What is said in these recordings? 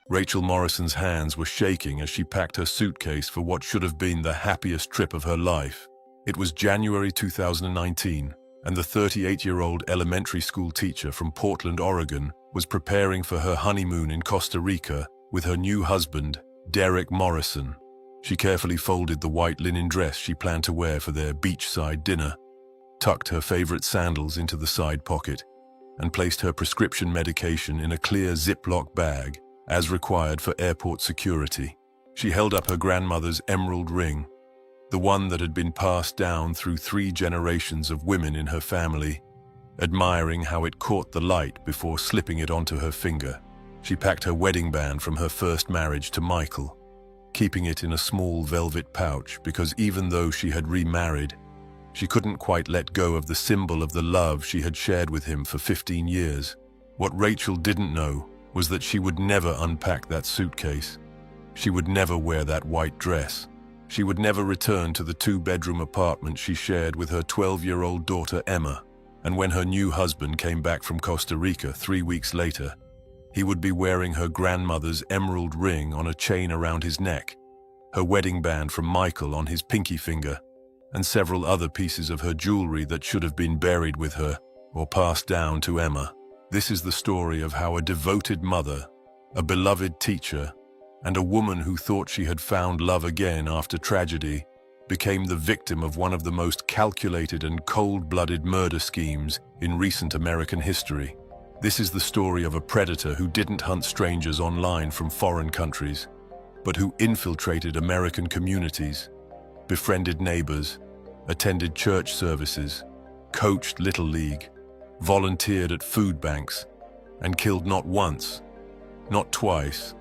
Rachel Morrison's hands were shaking as she packed her suitcase for what should have been the happiest trip of her life. It was January 2019, and the 38-year-old elementary school teacher from Portland, Oregon, was preparing for her honeymoon in Costa Rica with her new husband, Derek Morrison. She carefully folded the white linen dress she planned to wear for their beachside dinner, tucked her favorite sandals into the side pocket, and placed her prescription medication in a clear Ziploc bag, as required for airport security. She held up her grandmother's emerald ring, the one that had been passed down through 3 generations of women in her family, admiring how it caught the light before slipping it onto her finger. She packed her wedding band from her first marriage to Michael, keeping it in a small velvet pouch because even though she had remarried, she couldn't quite let go of the symbol of the love she had shared with him for 15 years. What Rachel didn't know was that she would never unpack that suitcase. She would never wear that white dress. She would never return to the 2-bedroom apartment she shared with her 12-year-old daughter Emma. And when her new husband came back from Costa Rica 3 weeks later, he would be wearing her grandmother's emerald ring on a chain around his neck, her wedding band from Michael on his pinky finger, and several other pieces of her jewelry that should have been buried with her or passed down to Emma. This is the story of how a devoted mother, a beloved teacher, and a woman who thought she had found love again after tragedy became the victim of one of the most calculated and cold-blooded murder schemes in recent American history. This is the story of a predator who didn't hunt strangers online from foreign countries, but who infiltrated American communities, befriended neighbors, attended church services, coached Little League, volunteered at food banks, and killed not once, not twice,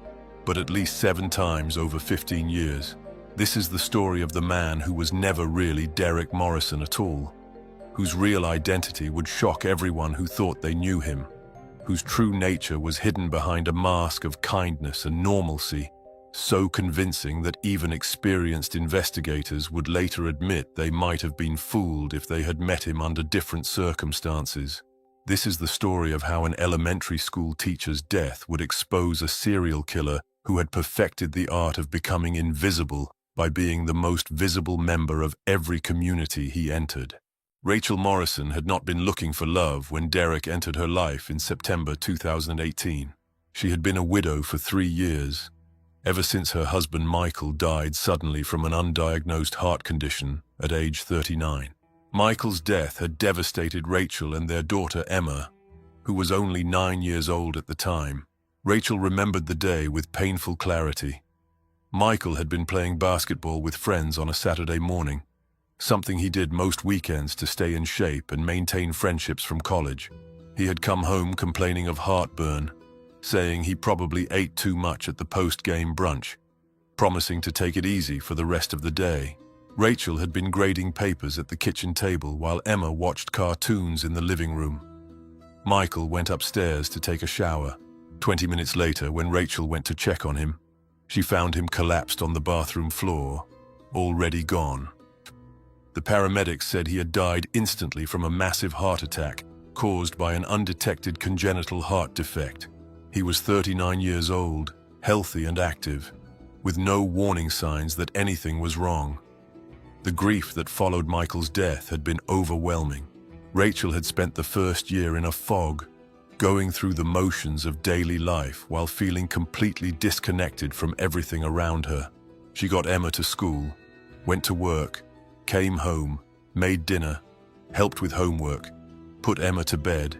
but at least 7 times over 15 years. This is the story of the man who was never really Derek Morrison at all, whose real identity would shock everyone who thought they knew him, whose true nature was hidden behind a mask of kindness and normalcy, so convincing that even experienced investigators would later admit they might have been fooled if they had met him under different circumstances. This is the story of how an elementary school teacher's death would expose a serial killer who had perfected the art of becoming invisible by being the most visible member of every community he entered. Rachel Morrison had not been looking for love when Derek entered her life in September 2018. She had been a widow for 3 years, ever since her husband Michael died suddenly from an undiagnosed heart condition at age 39. Michael's death had devastated Rachel and their daughter Emma, who was only 9 years old at the time. Rachel remembered the day with painful clarity. Michael had been playing basketball with friends on a Saturday morning, something he did most weekends to stay in shape and maintain friendships from college. He had come home complaining of heartburn, saying he probably ate too much at the post-game brunch, promising to take it easy for the rest of the day. Rachel had been grading papers at the kitchen table while Emma watched cartoons in the living room. Michael went upstairs to take a shower. 20 minutes later, when Rachel went to check on him, she found him collapsed on the bathroom floor, already gone. The paramedics said he had died instantly from a massive heart attack caused by an undetected congenital heart defect. He was 39 years old, healthy and active, with no warning signs that anything was wrong. The grief that followed Michael's death had been overwhelming. Rachel had spent the first year in a fog, going through the motions of daily life while feeling completely disconnected from everything around her. She got Emma to school, went to work, came home, made dinner, helped with homework, put Emma to bed,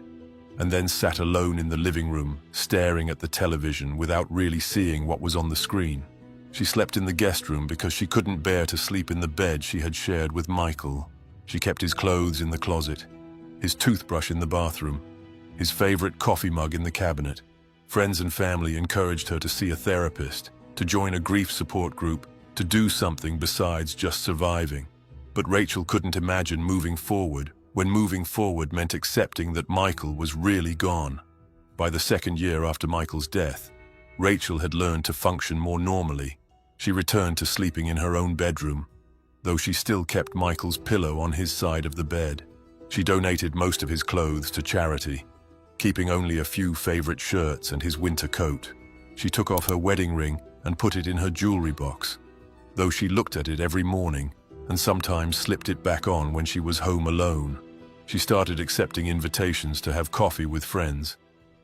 and then sat alone in the living room, staring at the television without really seeing what was on the screen. She slept in the guest room because she couldn't bear to sleep in the bed she had shared with Michael. She kept his clothes in the closet, his toothbrush in the bathroom, his favorite coffee mug in the cabinet. Friends and family encouraged her to see a therapist, to join a grief support group, to do something besides just surviving. But Rachel couldn't imagine moving forward, when moving forward meant accepting that Michael was really gone. By the second year after Michael's death, Rachel had learned to function more normally. She returned to sleeping in her own bedroom, though she still kept Michael's pillow on his side of the bed. She donated most of his clothes to charity, keeping only a few favorite shirts and his winter coat. She took off her wedding ring and put it in her jewelry box, though she looked at it every morning and sometimes slipped it back on when she was home alone. She started accepting invitations to have coffee with friends,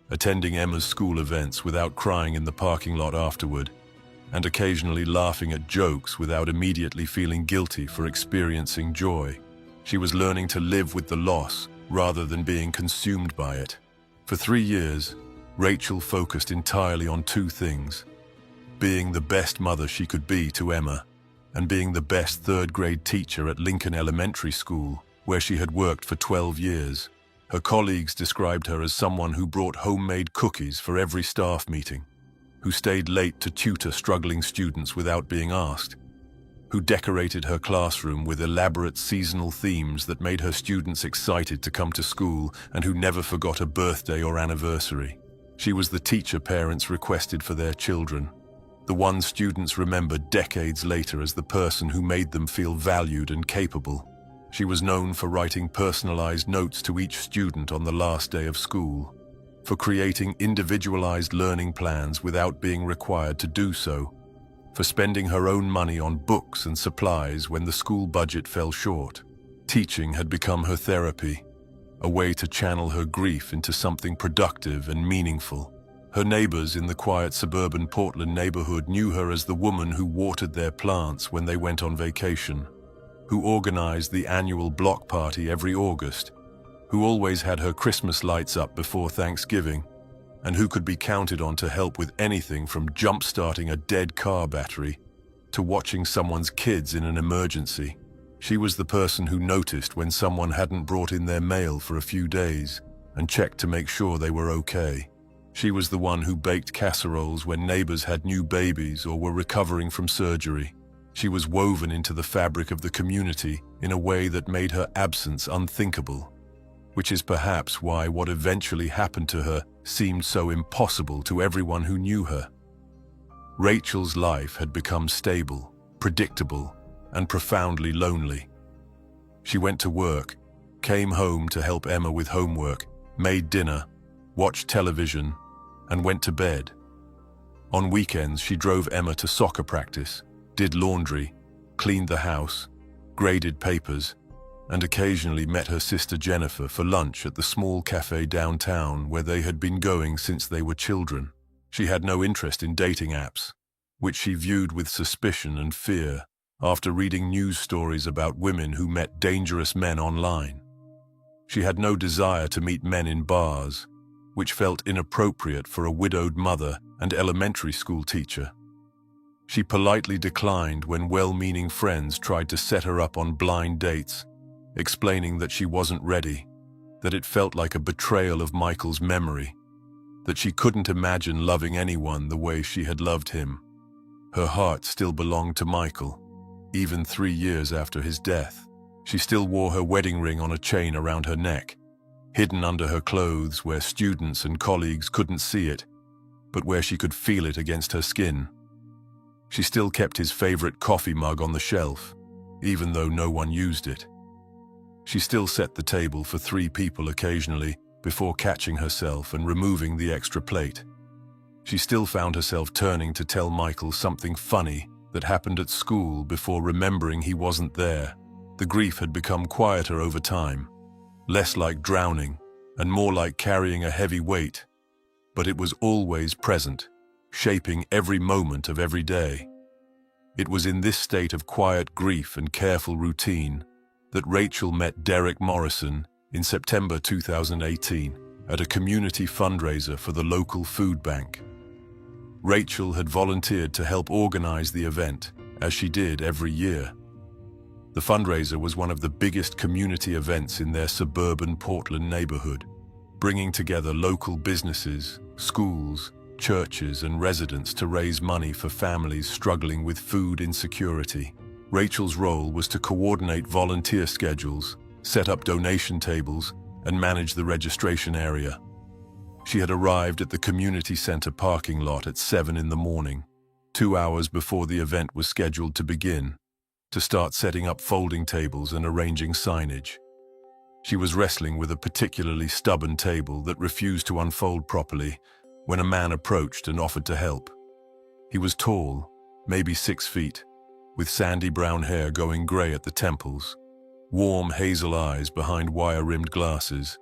attending Emma's school events without crying in the parking lot afterward, and occasionally laughing at jokes without immediately feeling guilty for experiencing joy. She was learning to live with the loss rather than being consumed by it. For 3 years, Rachel focused entirely on 2 things: being the best mother she could be to Emma, and being the best 3rd grade teacher at Lincoln Elementary School, where she had worked for 12 years. Her colleagues described her as someone who brought homemade cookies for every staff meeting, who stayed late to tutor struggling students without being asked, who decorated her classroom with elaborate seasonal themes that made her students excited to come to school, and who never forgot a birthday or anniversary. She was the teacher parents requested for their children, the one students remembered decades later as the person who made them feel valued and capable. She was known for writing personalized notes to each student on the last day of school, for creating individualized learning plans without being required to do so, for spending her own money on books and supplies when the school budget fell short. Teaching had become her therapy, a way to channel her grief into something productive and meaningful. Her neighbors in the quiet suburban Portland neighborhood knew her as the woman who watered their plants when they went on vacation, who organized the annual block party every August, who always had her Christmas lights up before Thanksgiving, and who could be counted on to help with anything from jump-starting a dead car battery to watching someone's kids in an emergency. She was the person who noticed when someone hadn't brought in their mail for a few days and checked to make sure they were okay. She was the one who baked casseroles when neighbors had new babies or were recovering from surgery. She was woven into the fabric of the community in a way that made her absence unthinkable, which is perhaps why what eventually happened to her seemed so impossible to everyone who knew her. Rachel's life had become stable, predictable, and profoundly lonely. She went to work, came home to help Emma with homework, made dinner, watched television, and went to bed. On weekends, she drove Emma to soccer practice, did laundry, cleaned the house, graded papers, and occasionally met her sister Jennifer for lunch at the small cafe downtown where they had been going since they were children. She had no interest in dating apps, which she viewed with suspicion and fear after reading news stories about women who met dangerous men online. She had no desire to meet men in bars, which felt inappropriate for a widowed mother and elementary school teacher. She politely declined when well-meaning friends tried to set her up on blind dates, explaining that she wasn't ready, that it felt like a betrayal of Michael's memory, that she couldn't imagine loving anyone the way she had loved him. Her heart still belonged to Michael, even 3 years after his death. She still wore her wedding ring on a chain around her neck, hidden under her clothes where students and colleagues couldn't see it, but where she could feel it against her skin. She still kept his favorite coffee mug on the shelf, even though no one used it. She still set the table for 3 people occasionally before catching herself and removing the extra plate. She still found herself turning to tell Michael something funny that happened at school before remembering he wasn't there. The grief had become quieter over time, less like drowning and more like carrying a heavy weight, but it was always present, shaping every moment of every day. It was in this state of quiet grief and careful routine that Rachel met Derek Morrison in September 2018 at a community fundraiser for the local food bank. Rachel had volunteered to help organize the event, as she did every year. The fundraiser was one of the biggest community events in their suburban Portland neighborhood, bringing together local businesses, schools, churches, and residents to raise money for families struggling with food insecurity. Rachel's role was to coordinate volunteer schedules, set up donation tables, and manage the registration area. She had arrived at the community center parking lot at 7 in the morning, 2 hours before the event was scheduled to begin, to start setting up folding tables and arranging signage. She was wrestling with a particularly stubborn table that refused to unfold properly, when a man approached and offered to help. He was tall, maybe 6 feet, with sandy brown hair going grey at the temples, warm hazel eyes behind wire-rimmed glasses,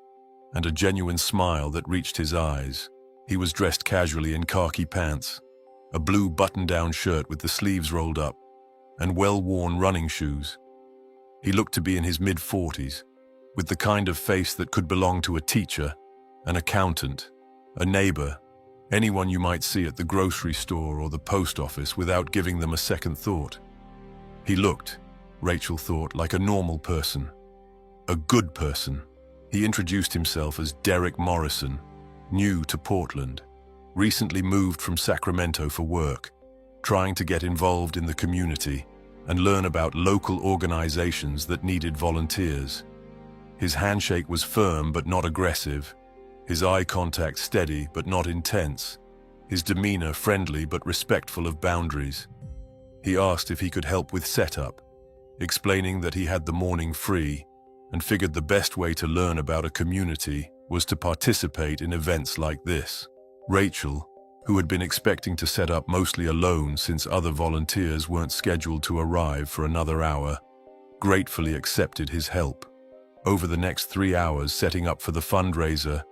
and a genuine smile that reached his eyes. He was dressed casually in khaki pants, a blue button-down shirt with the sleeves rolled up, and well-worn running shoes. He looked to be in his mid-40s, with the kind of face that could belong to a teacher, an accountant, a neighbor, anyone you might see at the grocery store or the post office without giving them a second thought. He looked, Rachel thought, like a normal person, a good person. He introduced himself as Derek Morrison, new to Portland, recently moved from Sacramento for work, trying to get involved in the community and learn about local organizations that needed volunteers. His handshake was firm but not aggressive, his eye contact steady but not intense, his demeanor friendly but respectful of boundaries. He asked if he could help with setup, explaining that he had the morning free and figured the best way to learn about a community was to participate in events like this. Rachel, who had been expecting to set up mostly alone since other volunteers weren't scheduled to arrive for another hour, gratefully accepted his help. Over the next 3 hours setting up for the fundraiser,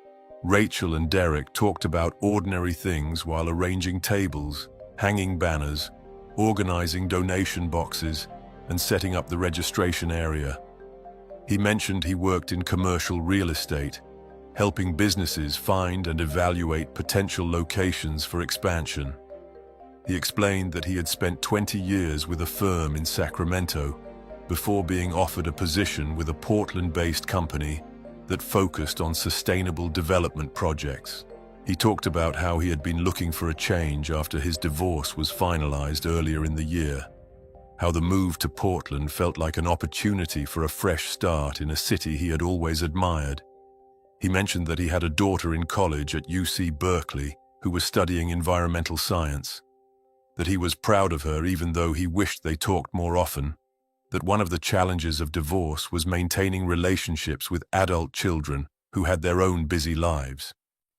Rachel and Derek talked about ordinary things while arranging tables, hanging banners, organizing donation boxes, and setting up the registration area. He mentioned he worked in commercial real estate, helping businesses find and evaluate potential locations for expansion. He explained that he had spent 20 years with a firm in Sacramento before being offered a position with a Portland-based company that focused on sustainable development projects. He talked about how he had been looking for a change after his divorce was finalized earlier in the year, how the move to Portland felt like an opportunity for a fresh start in a city he had always admired. He mentioned that he had a daughter in college at UC Berkeley who was studying environmental science, that he was proud of her even though he wished they talked more often, that one of the challenges of divorce was maintaining relationships with adult children who had their own busy lives.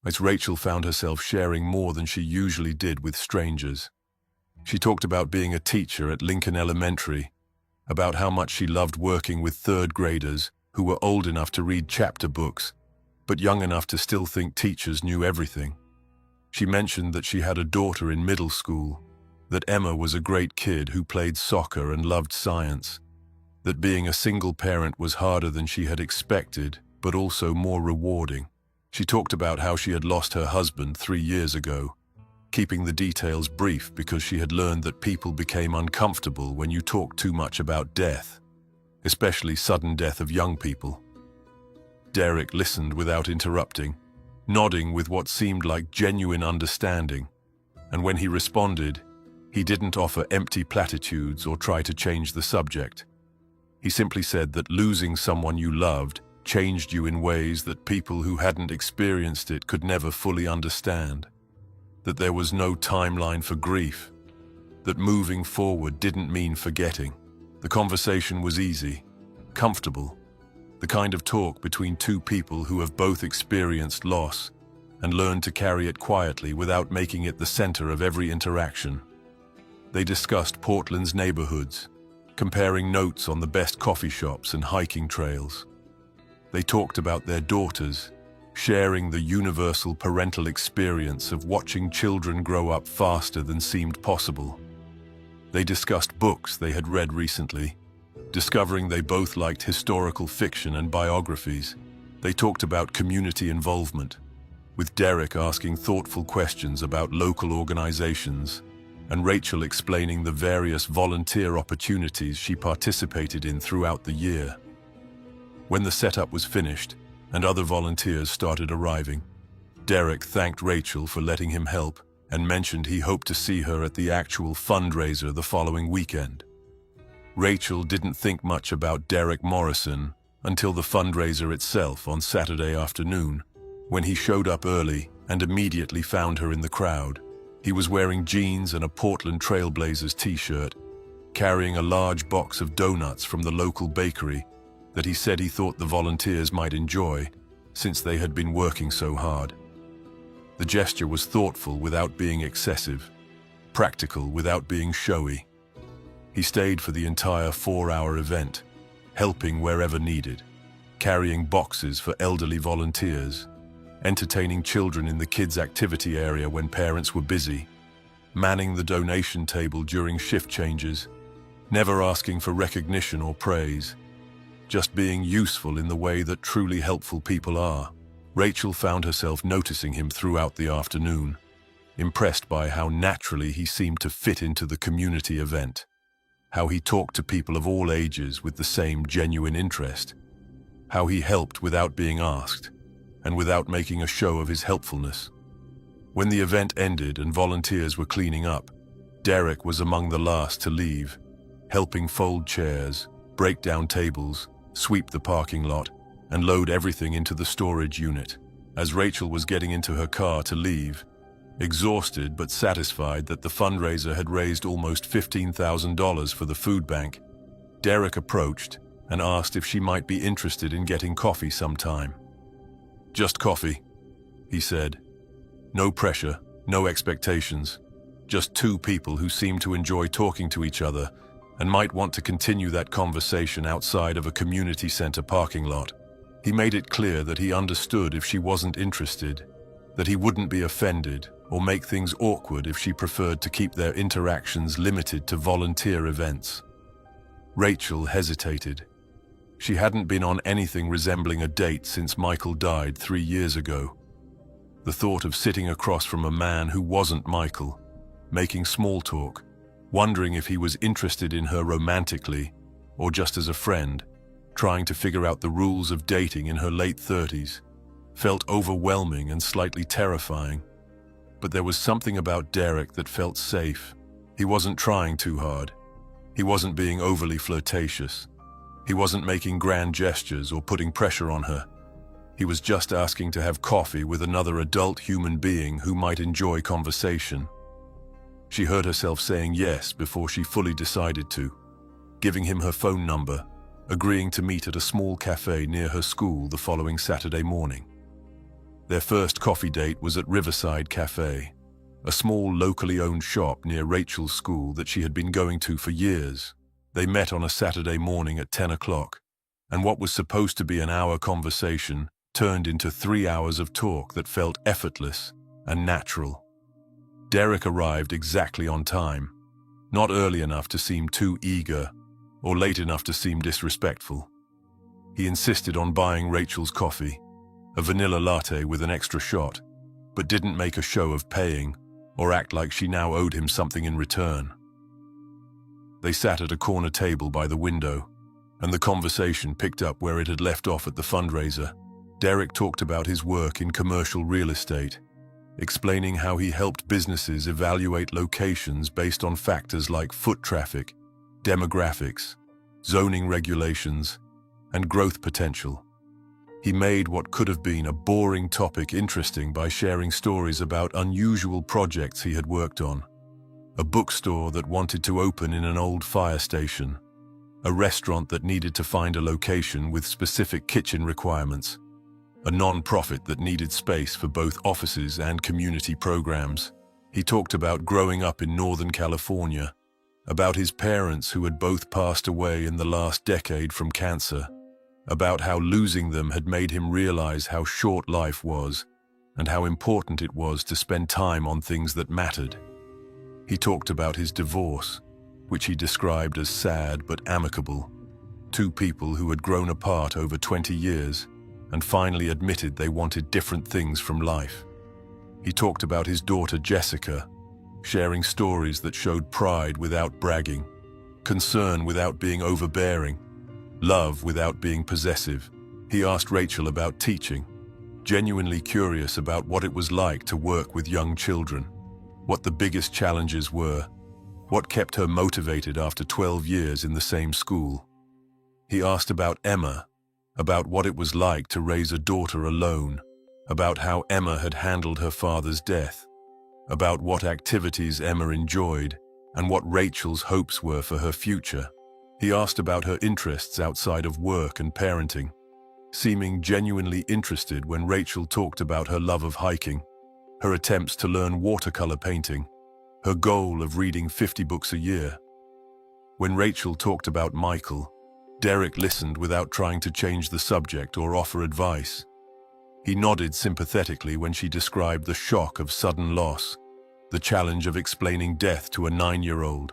As Rachel found herself sharing more than she usually did with strangers. She talked about being a teacher at Lincoln Elementary, about how much she loved working with third graders who were old enough to read chapter books, but young enough to still think teachers knew everything. She mentioned that she had a daughter in middle school, that Emma was a great kid who played soccer and loved science, that being a single parent was harder than she had expected, but also more rewarding. She talked about how she had lost her husband 3 years ago, keeping the details brief because she had learned that people became uncomfortable when you talked too much about death, especially sudden death of young people. Derek listened without interrupting, nodding with what seemed like genuine understanding, and when he responded, he didn't offer empty platitudes or try to change the subject. He simply said that losing someone you loved changed you in ways that people who hadn't experienced it could never fully understand, that there was no timeline for grief, that moving forward didn't mean forgetting. The conversation was easy, comfortable, the kind of talk between two people who have both experienced loss and learned to carry it quietly without making it the center of every interaction. They discussed Portland's neighborhoods, comparing notes on the best coffee shops and hiking trails. They talked about their daughters, sharing the universal parental experience of watching children grow up faster than seemed possible. They discussed books they had read recently, discovering they both liked historical fiction and biographies. They talked about community involvement, with Derek asking thoughtful questions about local organizations, and Rachel explaining the various volunteer opportunities she participated in throughout the year. When the setup was finished and other volunteers started arriving, Derek thanked Rachel for letting him help and mentioned he hoped to see her at the actual fundraiser the following weekend. Rachel didn't think much about Derek Morrison until the fundraiser itself on Saturday afternoon, when he showed up early and immediately found her in the crowd. He was wearing jeans and a Portland Trail Blazers t-shirt, carrying a large box of donuts from the local bakery that he said he thought the volunteers might enjoy since they had been working so hard. The gesture was thoughtful without being excessive, practical without being showy. He stayed for the entire 4-hour event, helping wherever needed, carrying boxes for elderly volunteers, entertaining children in the kids' activity area when parents were busy, manning the donation table during shift changes, never asking for recognition or praise, just being useful in the way that truly helpful people are. Rachel found herself noticing him throughout the afternoon, impressed by how naturally he seemed to fit into the community event, how he talked to people of all ages with the same genuine interest, how he helped without being asked, and without making a show of his helpfulness. When the event ended and volunteers were cleaning up, Derek was among the last to leave, helping fold chairs, break down tables, sweep the parking lot, and load everything into the storage unit. As Rachel was getting into her car to leave, exhausted but satisfied that the fundraiser had raised almost $15,000 for the food bank, Derek approached and asked if she might be interested in getting coffee sometime. "Just coffee," he said. "No pressure, no expectations. Just two people who seem to enjoy talking to each other and might want to continue that conversation outside of a community center parking lot." He made it clear that he understood if she wasn't interested, that he wouldn't be offended or make things awkward if she preferred to keep their interactions limited to volunteer events. Rachel hesitated. She hadn't been on anything resembling a date since Michael died 3 years ago. The thought of sitting across from a man who wasn't Michael, making small talk, wondering if he was interested in her romantically or just as a friend, trying to figure out the rules of dating in her late 30s, felt overwhelming and slightly terrifying. But there was something about Derek that felt safe. He wasn't trying too hard. He wasn't being overly flirtatious. He wasn't making grand gestures or putting pressure on her. He was just asking to have coffee with another adult human being who might enjoy conversation. She heard herself saying yes before she fully decided to, giving him her phone number, agreeing to meet at a small cafe near her school the following Saturday morning. Their first coffee date was at Riverside Cafe, a small locally owned shop near Rachel's school that she had been going to for years. They met on a Saturday morning at 10 o'clock, and what was supposed to be an hour conversation turned into 3 hours of talk that felt effortless and natural. Derek arrived exactly on time, not early enough to seem too eager or late enough to seem disrespectful. He insisted on buying Rachel's coffee, a vanilla latte with an extra shot, but didn't make a show of paying or act like she now owed him something in return. They sat at a corner table by the window, and the conversation picked up where it had left off at the fundraiser. Derek talked about his work in commercial real estate, explaining how he helped businesses evaluate locations based on factors like foot traffic, demographics, zoning regulations, and growth potential. He made what could have been a boring topic interesting by sharing stories about unusual projects he had worked on. A bookstore that wanted to open in an old fire station, a restaurant that needed to find a location with specific kitchen requirements, a non-profit that needed space for both offices and community programs. He talked about growing up in Northern California, about his parents who had both passed away in the last decade from cancer, about how losing them had made him realize how short life was and how important it was to spend time on things that mattered. He talked about his divorce, which he described as sad but amicable. Two people who had grown apart over 20 years and finally admitted they wanted different things from life. He talked about his daughter Jessica, sharing stories that showed pride without bragging, concern without being overbearing, love without being possessive. He asked Rachel about teaching, genuinely curious about what it was like to work with young children, what the biggest challenges were, what kept her motivated after 12 years in the same school. He asked about Emma, about what it was like to raise a daughter alone, about how Emma had handled her father's death, about what activities Emma enjoyed, and what Rachel's hopes were for her future. He asked about her interests outside of work and parenting, seeming genuinely interested when Rachel talked about her love of hiking. her attempts to learn watercolor painting, her goal of reading 50 books a year. When Rachel talked about Michael, Derek listened without trying to change the subject or offer advice. He nodded sympathetically when she described the shock of sudden loss, the challenge of explaining death to a 9-year-old,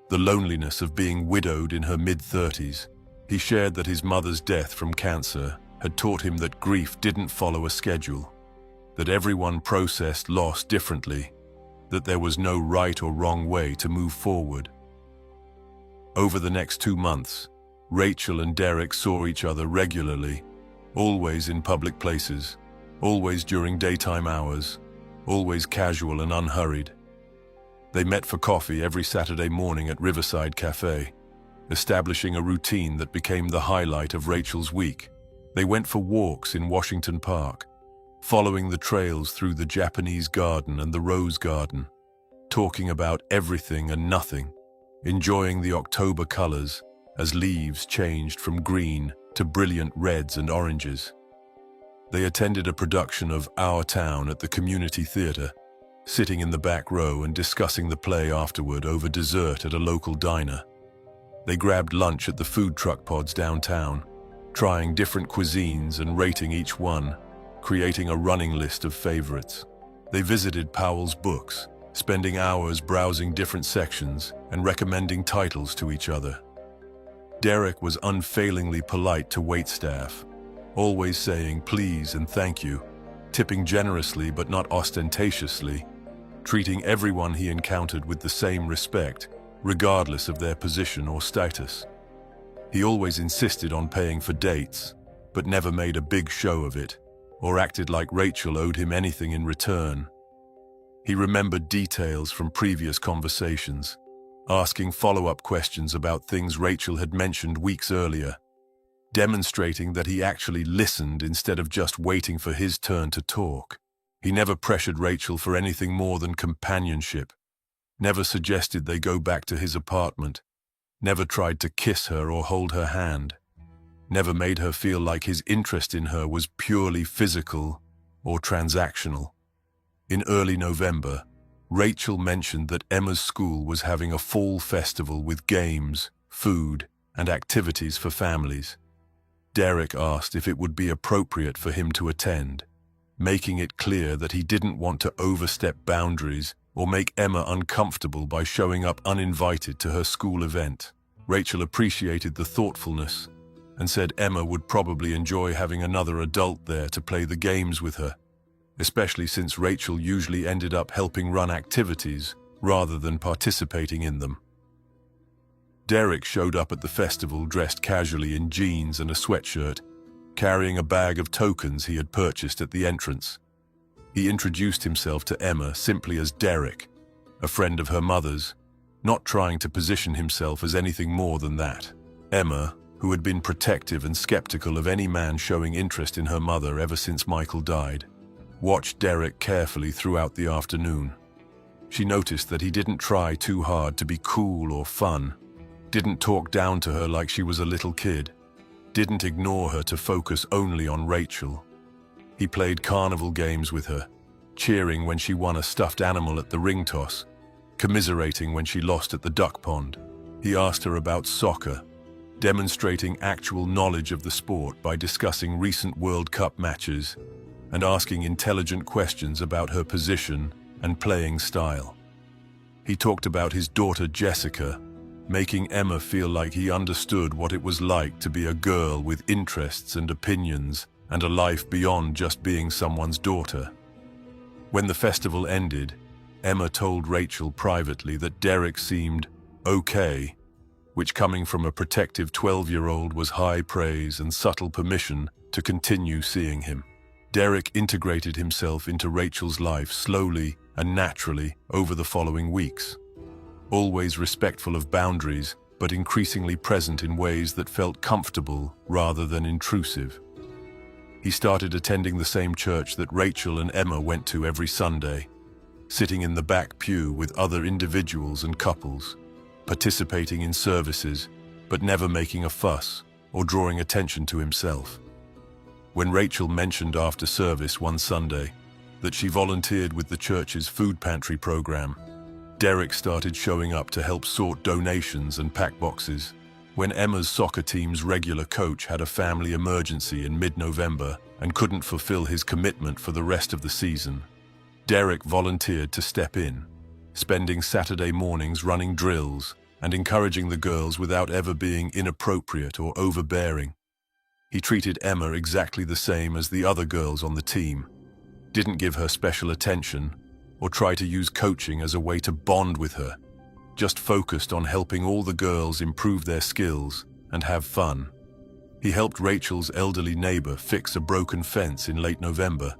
the loneliness of being widowed in her mid-30s. He shared that his mother's death from cancer had taught him that grief didn't follow a schedule, that everyone processed loss differently, that there was no right or wrong way to move forward. Over the next 2 months, Rachel and Derek saw each other regularly, always in public places, always during daytime hours, always casual and unhurried. They met for coffee every Saturday morning at Riverside Cafe, establishing a routine that became the highlight of Rachel's week. They went for walks in Washington Park, following the trails through the Japanese garden and the rose garden, talking about everything and nothing, enjoying the October colors as leaves changed from green to brilliant reds and oranges. They attended a production of Our Town at the community theater, sitting in the back row and discussing the play afterward over dessert at a local diner. They grabbed lunch at the food truck pods downtown, trying different cuisines and rating each one, creating a running list of favorites. They visited Powell's books, spending hours browsing different sections and recommending titles to each other. Derek was unfailingly polite to waitstaff, always saying please and thank you, tipping generously but not ostentatiously, treating everyone he encountered with the same respect, regardless of their position or status. He always insisted on paying for dates, but never made a big show of it, or acted like Rachel owed him anything in return. He remembered details from previous conversations, asking follow-up questions about things Rachel had mentioned weeks earlier, demonstrating that he actually listened instead of just waiting for his turn to talk. He never pressured Rachel for anything more than companionship, never suggested they go back to his apartment, never tried to kiss her or hold her hand, never made her feel like his interest in her was purely physical or transactional. In early November, Rachel mentioned that Emma's school was having a fall festival with games, food, and activities for families. Derek asked if it would be appropriate for him to attend, making it clear that he didn't want to overstep boundaries or make Emma uncomfortable by showing up uninvited to her school event. Rachel appreciated the thoughtfulness and said Emma would probably enjoy having another adult there to play the games with her, especially since Rachel usually ended up helping run activities rather than participating in them. Derek showed up at the festival dressed casually in jeans and a sweatshirt, carrying a bag of tokens he had purchased at the entrance. He introduced himself to Emma simply as Derek, a friend of her mother's, not trying to position himself as anything more than that. Emma, who had been protective and skeptical of any man showing interest in her mother ever since Michael died, watched Derek carefully throughout the afternoon. She noticed that he didn't try too hard to be cool or fun, didn't talk down to her like she was a little kid, didn't ignore her to focus only on Rachel. He played carnival games with her, cheering when she won a stuffed animal at the ring toss, commiserating when she lost at the duck pond. He asked her about soccer, demonstrating actual knowledge of the sport by discussing recent World Cup matches and asking intelligent questions about her position and playing style. He talked about his daughter Jessica, making Emma feel like he understood what it was like to be a girl with interests and opinions and a life beyond just being someone's daughter. When the festival ended, Emma told Rachel privately that Derek seemed okay, which coming from a protective 12-year-old was high praise and subtle permission to continue seeing him. Derek integrated himself into Rachel's life slowly and naturally over the following weeks, always respectful of boundaries, but increasingly present in ways that felt comfortable rather than intrusive. He started attending the same church that Rachel and Emma went to every Sunday, sitting in the back pew with other individuals and couples, participating in services, but never making a fuss or drawing attention to himself. When Rachel mentioned after service one Sunday that she volunteered with the church's food pantry program. Derek started showing up to help sort donations and pack boxes. When Emma's soccer team's regular coach had a family emergency in mid-November and couldn't fulfill his commitment for the rest of the season, Derek volunteered to step in, spending Saturday mornings running drills and encouraging the girls without ever being inappropriate or overbearing. He treated Emma exactly the same as the other girls on the team, didn't give her special attention or try to use coaching as a way to bond with her, just focused on helping all the girls improve their skills and have fun. He helped Rachel's elderly neighbor fix a broken fence in late November,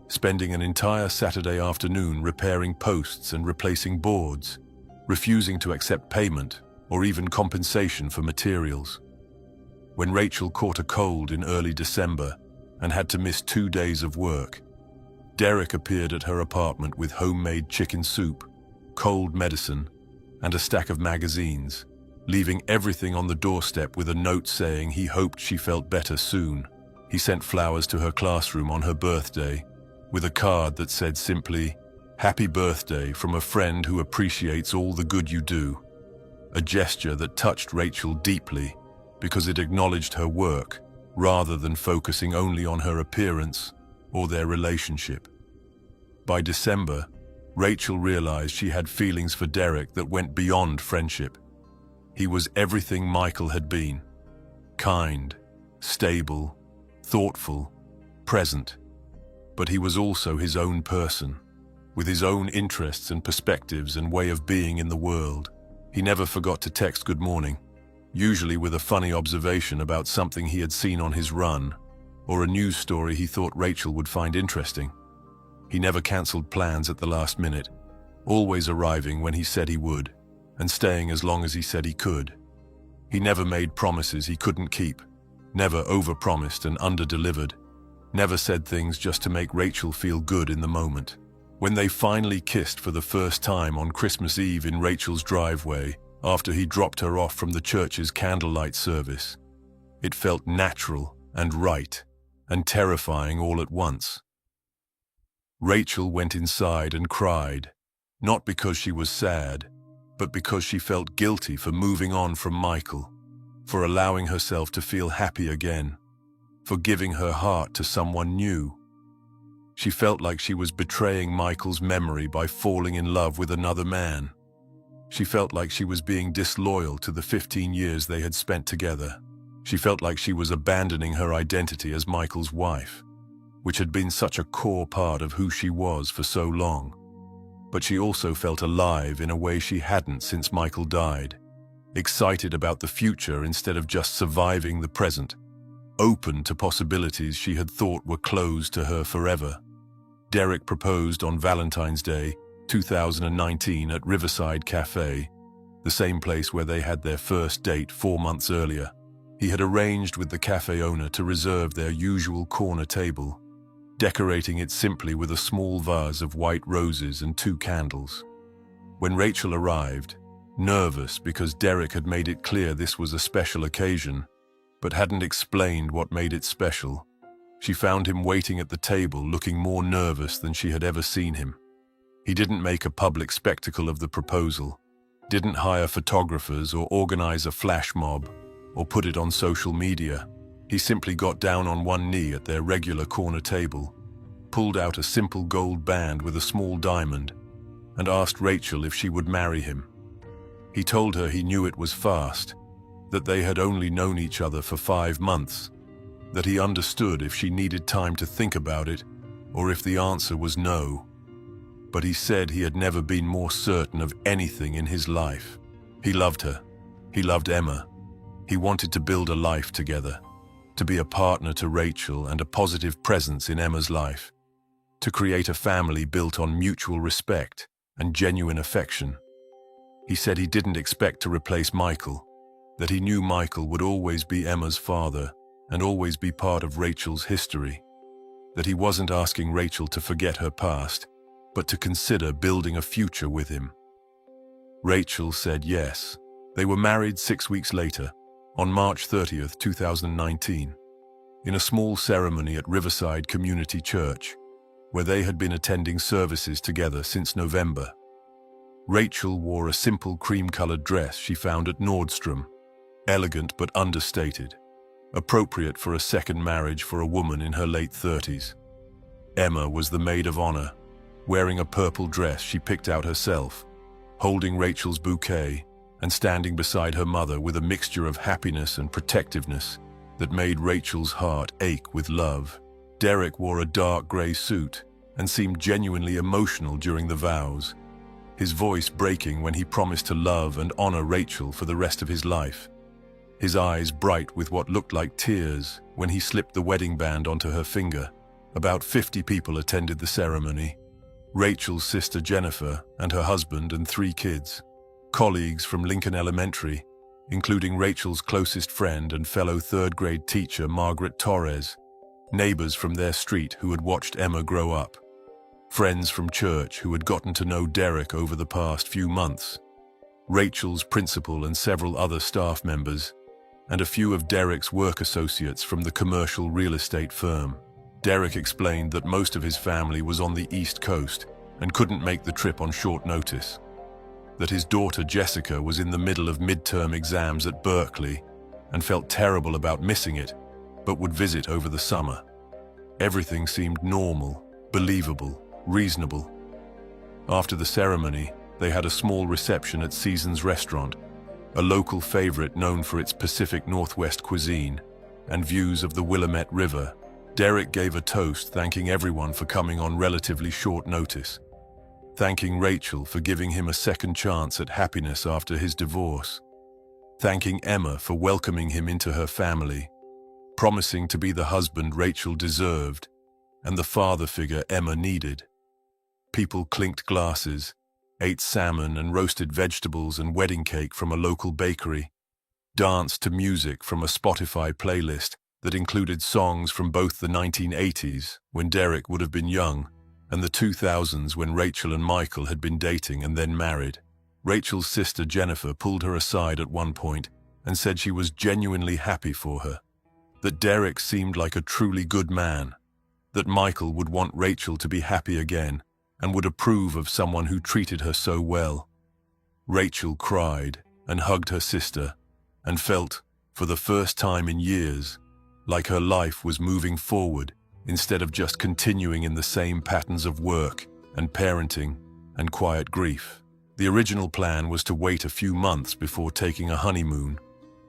spending an entire Saturday afternoon repairing posts and replacing boards, refusing to accept payment or even compensation for materials. When Rachel caught a cold in early December and had to miss 2 days of work, Derek appeared at her apartment with homemade chicken soup, cold medicine, and a stack of magazines, leaving everything on the doorstep with a note saying he hoped she felt better soon. He sent flowers to her classroom on her birthday, with a card that said simply, "Happy birthday from a friend who appreciates all the good you do." A gesture that touched Rachel deeply because it acknowledged her work rather than focusing only on her appearance or their relationship. By December, Rachel realized she had feelings for Derek that went beyond friendship. He was everything Michael had been: kind, stable, thoughtful, present. But he was also his own person, with his own interests and perspectives and way of being in the world. He never forgot to text good morning, usually with a funny observation about something he had seen on his run, or a news story he thought Rachel would find interesting. He never cancelled plans at the last minute, always arriving when he said he would, and staying as long as he said he could. He never made promises he couldn't keep, never overpromised and underdelivered, never said things just to make Rachel feel good in the moment. When they finally kissed for the first time on Christmas Eve in Rachel's driveway, after he dropped her off from the church's candlelight service, it felt natural and right and terrifying all at once. Rachel went inside and cried, not because she was sad, but because she felt guilty for moving on from Michael, for allowing herself to feel happy again, for giving her heart to someone new. She felt like she was betraying Michael's memory by falling in love with another man. She felt like she was being disloyal to the 15 years they had spent together. She felt like she was abandoning her identity as Michael's wife, which had been such a core part of who she was for so long. But she also felt alive in a way she hadn't since Michael died, excited about the future instead of just surviving the present, open to possibilities she had thought were closed to her forever. Derek proposed on Valentine's Day, 2019 at Riverside Cafe, the same place where they had their first date 4 months earlier. He had arranged with the cafe owner to reserve their usual corner table, decorating it simply with a small vase of white roses and 2 candles. When Rachel arrived, nervous because Derek had made it clear this was a special occasion, but hadn't explained what made it special, she found him waiting at the table looking more nervous than she had ever seen him. He didn't make a public spectacle of the proposal, didn't hire photographers or organize a flash mob, or put it on social media. He simply got down on one knee at their regular corner table, pulled out a simple gold band with a small diamond, and asked Rachel if she would marry him. He told her he knew it was fast, that they had only known each other for 5 months, that he understood if she needed time to think about it, or if the answer was no. But he said he had never been more certain of anything in his life. He loved her. He loved Emma. He wanted to build a life together, to be a partner to Rachel and a positive presence in Emma's life, to create a family built on mutual respect and genuine affection. He said he didn't expect to replace Michael, that he knew Michael would always be Emma's father and always be part of Rachel's history, that he wasn't asking Rachel to forget her past, but to consider building a future with him. Rachel said yes. They were married 6 weeks later, on March 30th, 2019, in a small ceremony at Riverside Community Church. where they had been attending services together since November. Rachel wore a simple cream-colored dress she found at Nordstrom, elegant but understated, appropriate for a second marriage for a woman in her late 30s. Emma was the maid of honor, wearing a purple dress she picked out herself, holding Rachel's bouquet and standing beside her mother with a mixture of happiness and protectiveness that made Rachel's heart ache with love. Derek wore a dark gray suit and seemed genuinely emotional during the vows, his voice breaking when he promised to love and honor Rachel for the rest of his life. His eyes bright with what looked like tears when he slipped the wedding band onto her finger. About 50 people attended the ceremony. Rachel's sister Jennifer and her husband and 3 kids, colleagues from Lincoln Elementary, including Rachel's closest friend and fellow third-grade teacher Margaret Torres, neighbors from their street who had watched Emma grow up, friends from church who had gotten to know Derek over the past few months, Rachel's principal and several other staff members, and a few of Derek's work associates from the commercial real estate firm. Derek explained that most of his family was on the East Coast and couldn't make the trip on short notice, that his daughter Jessica was in the middle of midterm exams at Berkeley and felt terrible about missing it, but would visit over the summer. Everything seemed normal, believable, reasonable. After the ceremony, they had a small reception at Seasons Restaurant, a local favorite known for its Pacific Northwest cuisine and views of the Willamette River. Derek gave a toast thanking everyone for coming on relatively short notice, thanking Rachel for giving him a second chance at happiness after his divorce, thanking Emma for welcoming him into her family, promising to be the husband Rachel deserved and the father figure Emma needed. People clinked glasses, ate salmon and roasted vegetables and wedding cake from a local bakery, danced to music from a Spotify playlist that included songs from both the 1980s, when Derek would have been young, and the 2000s when Rachel and Michael had been dating and then married. Rachel's sister Jennifer pulled her aside at one point and said she was genuinely happy for her, that Derek seemed like a truly good man, that Michael would want Rachel to be happy again and would approve of someone who treated her so well. Rachel cried and hugged her sister and felt, for the first time in years, like her life was moving forward instead of just continuing in the same patterns of work and parenting and quiet grief. The original plan was to wait a few months before taking a honeymoon,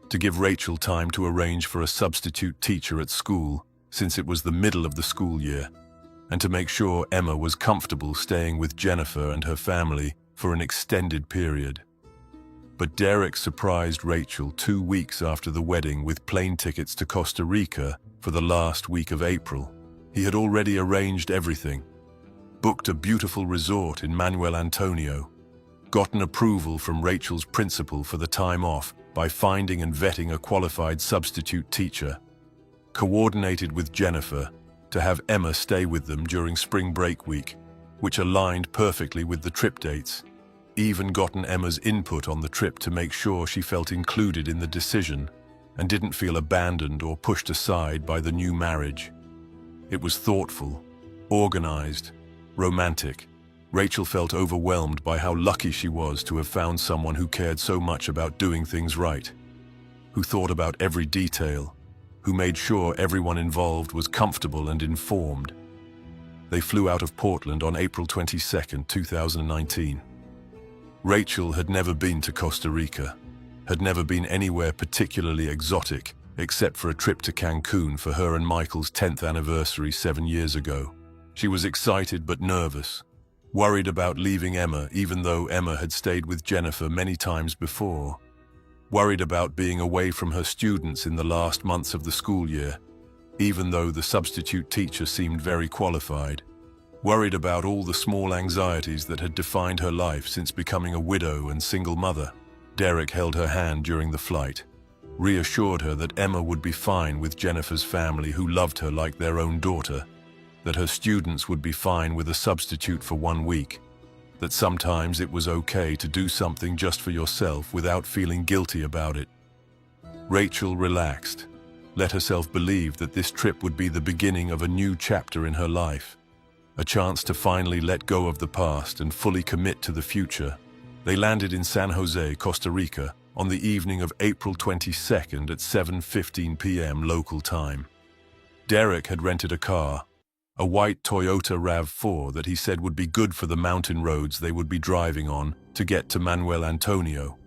to give Rachel time to arrange for a substitute teacher at school since it was the middle of the school year, and to make sure Emma was comfortable staying with Jennifer and her family for an extended period. But Derek surprised Rachel 2 weeks after the wedding with plane tickets to Costa Rica for the last week of April. He had already arranged everything, booked a beautiful resort in Manuel Antonio, gotten approval from Rachel's principal for the time off by finding and vetting a qualified substitute teacher, coordinated with Jennifer to have Emma stay with them during spring break week, which aligned perfectly with the trip dates, even gotten Emma's input on the trip to make sure she felt included in the decision and didn't feel abandoned or pushed aside by the new marriage. It was thoughtful, organized, romantic. Rachel felt overwhelmed by how lucky she was to have found someone who cared so much about doing things right, who thought about every detail, who made sure everyone involved was comfortable and informed. They flew out of Portland on April 22, 2019. Rachel had never been to Costa Rica, had never been anywhere particularly exotic except for a trip to Cancun for her and Michael's 10th anniversary 7 years ago. She was excited but nervous, worried about leaving Emma even though Emma had stayed with Jennifer many times before, worried about being away from her students in the last months of the school year, even though the substitute teacher seemed very qualified, worried about all the small anxieties that had defined her life since becoming a widow and single mother. Derek held her hand during the flight, reassured her that Emma would be fine with Jennifer's family who loved her like their own daughter, that her students would be fine with a substitute for 1 week, that sometimes it was okay to do something just for yourself without feeling guilty about it. Rachel relaxed, let herself believe that this trip would be the beginning of a new chapter in her life, a chance to finally let go of the past and fully commit to the future. They landed in San Jose, Costa Rica, on the evening of April 22nd at 7:15 p.m. local time. Derek had rented a car, a white Toyota RAV4 that he said would be good for the mountain roads they would be driving on to get to Manuel Antonio.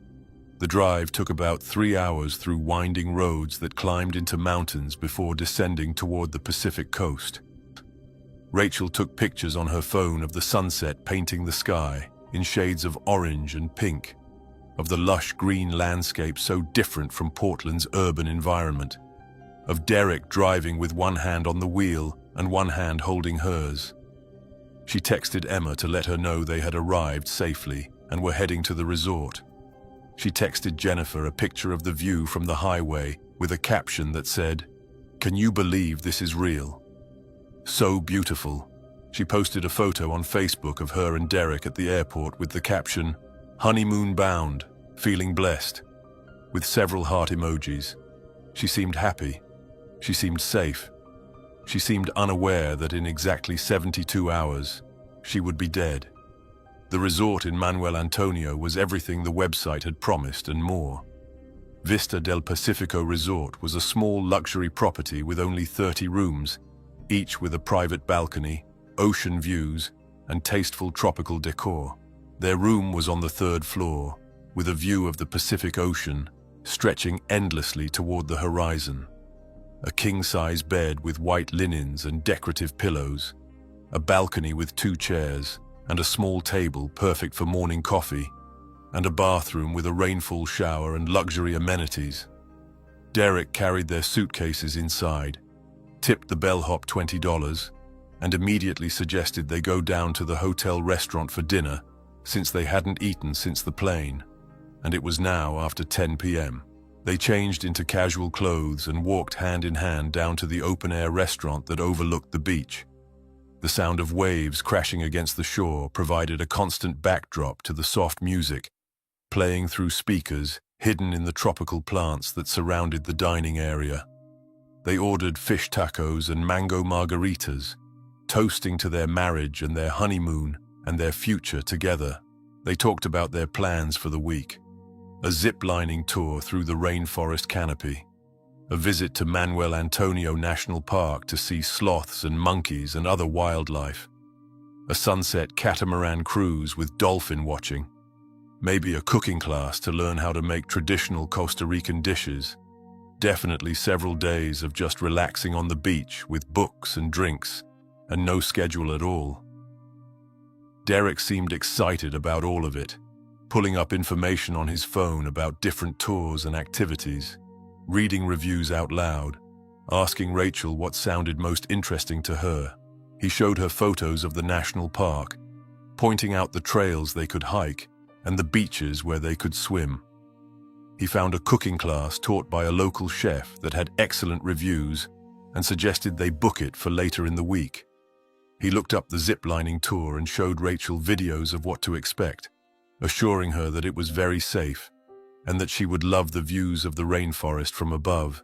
The drive took about 3 hours through winding roads that climbed into mountains before descending toward the Pacific coast. Rachel took pictures on her phone of the sunset painting the sky in shades of orange and pink, of the lush green landscape so different from Portland's urban environment, of Derek driving with one hand on the wheel and one hand holding hers. She texted Emma to let her know they had arrived safely and were heading to the resort. She texted Jennifer a picture of the view from the highway with a caption that said, "Can you believe this is real? So beautiful." She posted a photo on Facebook of her and Derek at the airport with the caption, "Honeymoon bound, feeling blessed," with several heart emojis. She seemed happy. She seemed safe. She seemed unaware that in exactly 72 hours, she would be dead. The resort in Manuel Antonio was everything the website had promised and more. Vista del Pacifico Resort was a small luxury property with only 30 rooms, each with a private balcony, ocean views, and tasteful tropical decor. Their room was on the 3rd floor, with a view of the Pacific Ocean stretching endlessly toward the horizon. A king-size bed with white linens and decorative pillows, a balcony with 2 chairs, and a small table perfect for morning coffee, and a bathroom with a rainfall shower and luxury amenities. Derek carried their suitcases inside, tipped the bellhop $20, and immediately suggested they go down to the hotel restaurant for dinner, since they hadn't eaten since the plane, and it was now after 10 p.m. They changed into casual clothes and walked hand in hand down to the open-air restaurant that overlooked the beach. The sound of waves crashing against the shore provided a constant backdrop to the soft music, playing through speakers hidden in the tropical plants that surrounded the dining area. They ordered fish tacos and mango margaritas, toasting to their marriage and their honeymoon and their future together. They talked about their plans for the week: a zip-lining tour through the rainforest canopy, a visit to Manuel Antonio National Park to see sloths and monkeys and other wildlife, a sunset catamaran cruise with dolphin watching, maybe a cooking class to learn how to make traditional Costa Rican dishes, definitely several days of just relaxing on the beach with books and drinks and no schedule at all. Derek seemed excited about all of it, pulling up information on his phone about different tours and activities, reading reviews out loud, asking Rachel what sounded most interesting to her. He showed her photos of the national park, pointing out the trails they could hike and the beaches where they could swim. He found a cooking class taught by a local chef that had excellent reviews and suggested they book it for later in the week. He looked up the zip-lining tour and showed Rachel videos of what to expect, assuring her that it was very safe and that she would love the views of the rainforest from above.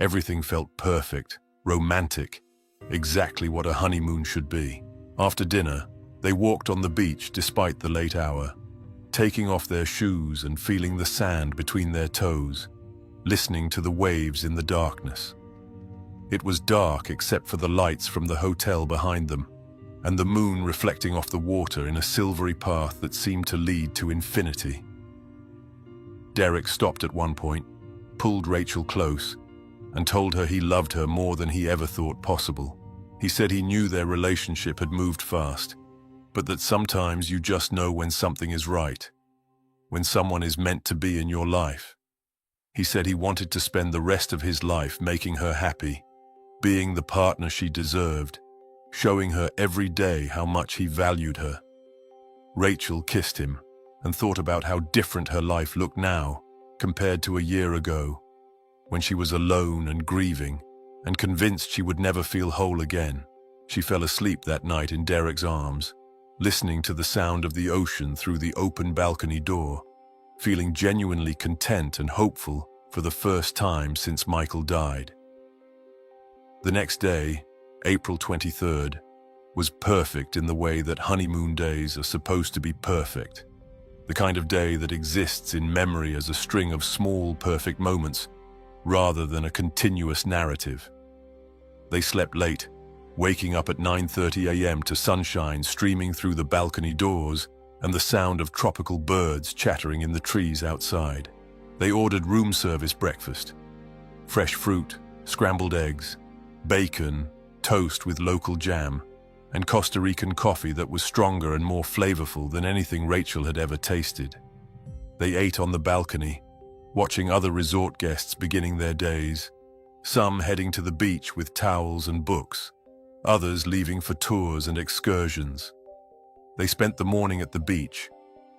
Everything felt perfect, romantic, exactly what a honeymoon should be. After dinner, they walked on the beach despite the late hour, taking off their shoes and feeling the sand between their toes, listening to the waves in the darkness. It was dark except for the lights from the hotel behind them, and the moon reflecting off the water in a silvery path that seemed to lead to infinity. Derek stopped at one point, pulled Rachel close, and told her he loved her more than he ever thought possible. He said he knew their relationship had moved fast, but that sometimes you just know when something is right, when someone is meant to be in your life. He said he wanted to spend the rest of his life making her happy, being the partner she deserved, showing her every day how much he valued her. Rachel kissed him and thought about how different her life looked now compared to a year ago, when she was alone and grieving and convinced she would never feel whole again. She fell asleep that night in Derek's arms, listening to the sound of the ocean through the open balcony door, feeling genuinely content and hopeful for the first time since Michael died. The next day, April 23rd, was perfect in the way that honeymoon days are supposed to be perfect. The kind of day that exists in memory as a string of small, perfect moments, rather than a continuous narrative. They slept late, waking up at 9:30 a.m. to sunshine streaming through the balcony doors and the sound of tropical birds chattering in the trees outside. They ordered room service breakfast. Fresh fruit, scrambled eggs, bacon, toast with local jam, and Costa Rican coffee that was stronger and more flavorful than anything Rachel had ever tasted. They ate on the balcony, watching other resort guests beginning their days, some heading to the beach with towels and books, others leaving for tours and excursions. They spent the morning at the beach,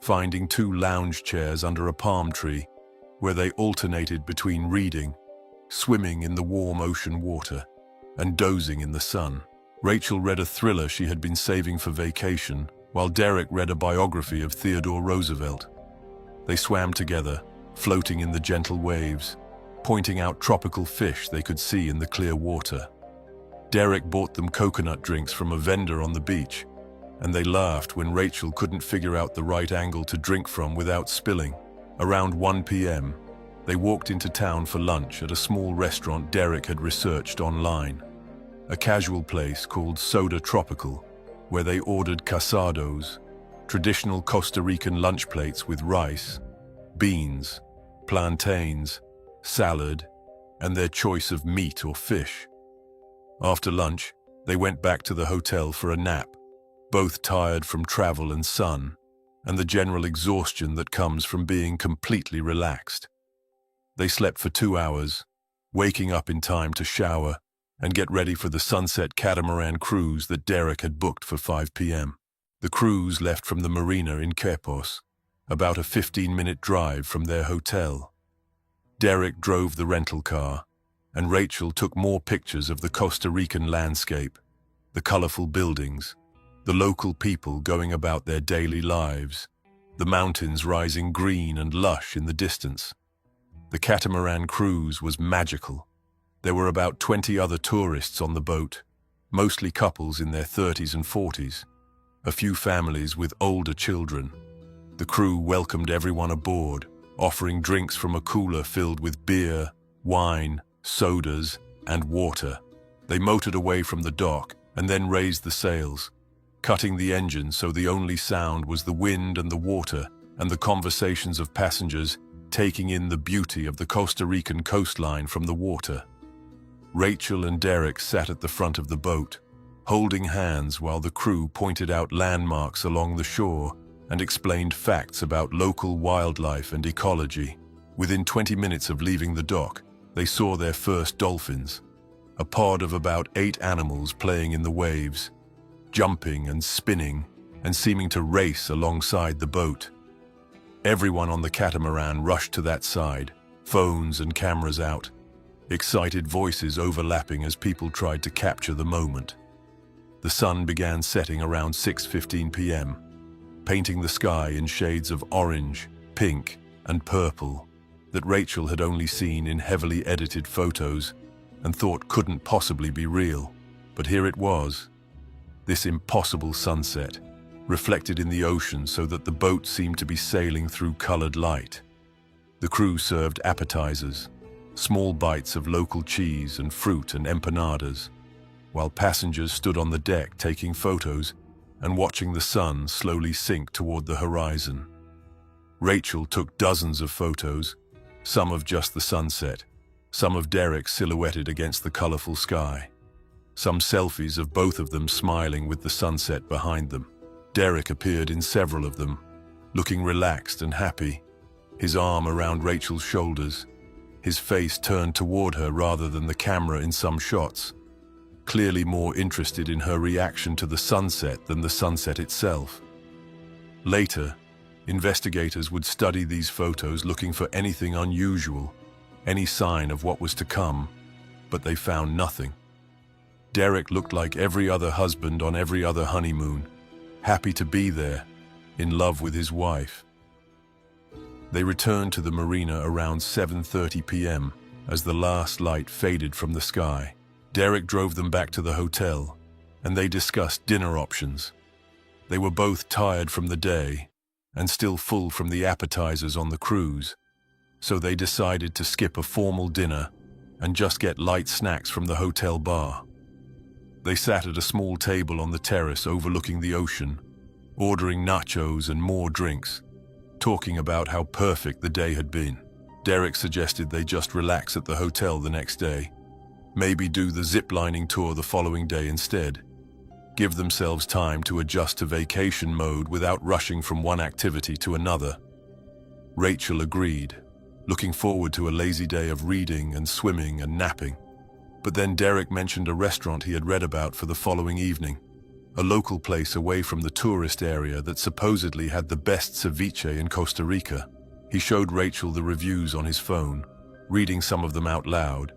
finding 2 lounge chairs under a palm tree, where they alternated between reading, swimming in the warm ocean water, and dozing in the sun. Rachel read a thriller she had been saving for vacation, while Derek read a biography of Theodore Roosevelt. They swam together, floating in the gentle waves, pointing out tropical fish they could see in the clear water. Derek bought them coconut drinks from a vendor on the beach, and they laughed when Rachel couldn't figure out the right angle to drink from without spilling. Around 1 p.m., they walked into town for lunch at a small restaurant Derek had researched online. A casual place called Soda Tropical, where they ordered casados, traditional Costa Rican lunch plates with rice, beans, plantains, salad, and their choice of meat or fish. After lunch, they went back to the hotel for a nap, both tired from travel and sun, and the general exhaustion that comes from being completely relaxed. They slept for 2 hours, waking up in time to shower and get ready for the sunset catamaran cruise that Derek had booked for 5 p.m. The cruise left from the marina in Quepos, about a 15-minute drive from their hotel. Derek drove the rental car, and Rachel took more pictures of the Costa Rican landscape, the colorful buildings, the local people going about their daily lives, the mountains rising green and lush in the distance. The catamaran cruise was magical. There were about 20 other tourists on the boat, mostly couples in their 30s and 40s, a few families with older children. The crew welcomed everyone aboard, offering drinks from a cooler filled with beer, wine, sodas, and water. They motored away from the dock and then raised the sails, cutting the engine so the only sound was the wind and the water and the conversations of passengers taking in the beauty of the Costa Rican coastline from the water. Rachel and Derek sat at the front of the boat, holding hands while the crew pointed out landmarks along the shore and explained facts about local wildlife and ecology. Within 20 minutes of leaving the dock, they saw their first dolphins, a pod of about 8 animals playing in the waves, jumping and spinning and seeming to race alongside the boat. Everyone on the catamaran rushed to that side, phones and cameras out, excited voices overlapping as people tried to capture the moment. The sun began setting around 6:15 p.m., painting the sky in shades of orange, pink, and purple that Rachel had only seen in heavily edited photos and thought couldn't possibly be real. But here it was, this impossible sunset, reflected in the ocean so that the boat seemed to be sailing through colored light. The crew served appetizers, small bites of local cheese and fruit and empanadas, while passengers stood on the deck taking photos and watching the sun slowly sink toward the horizon. Rachel took dozens of photos, some of just the sunset, some of Derek silhouetted against the colorful sky, some selfies of both of them smiling with the sunset behind them. Derek appeared in several of them, looking relaxed and happy, his arm around Rachel's shoulders, his face turned toward her rather than the camera in some shots, clearly more interested in her reaction to the sunset than the sunset itself. Later, investigators would study these photos looking for anything unusual, any sign of what was to come, but they found nothing. Derek looked like every other husband on every other honeymoon, happy to be there, in love with his wife. They returned to the marina around 7:30 p.m. as the last light faded from the sky. Derek drove them back to the hotel, and they discussed dinner options. They were both tired from the day and still full from the appetizers on the cruise, so they decided to skip a formal dinner and just get light snacks from the hotel bar. They sat at a small table on the terrace overlooking the ocean, ordering nachos and more drinks, talking about how perfect the day had been. Derek suggested they just relax at the hotel the next day, maybe do the zip-lining tour the following day instead. Give themselves time to adjust to vacation mode without rushing from one activity to another. Rachel agreed, looking forward to a lazy day of reading and swimming and napping. But then Derek mentioned a restaurant he had read about for the following evening, a local place away from the tourist area that supposedly had the best ceviche in Costa Rica. He showed Rachel the reviews on his phone, reading some of them out loud,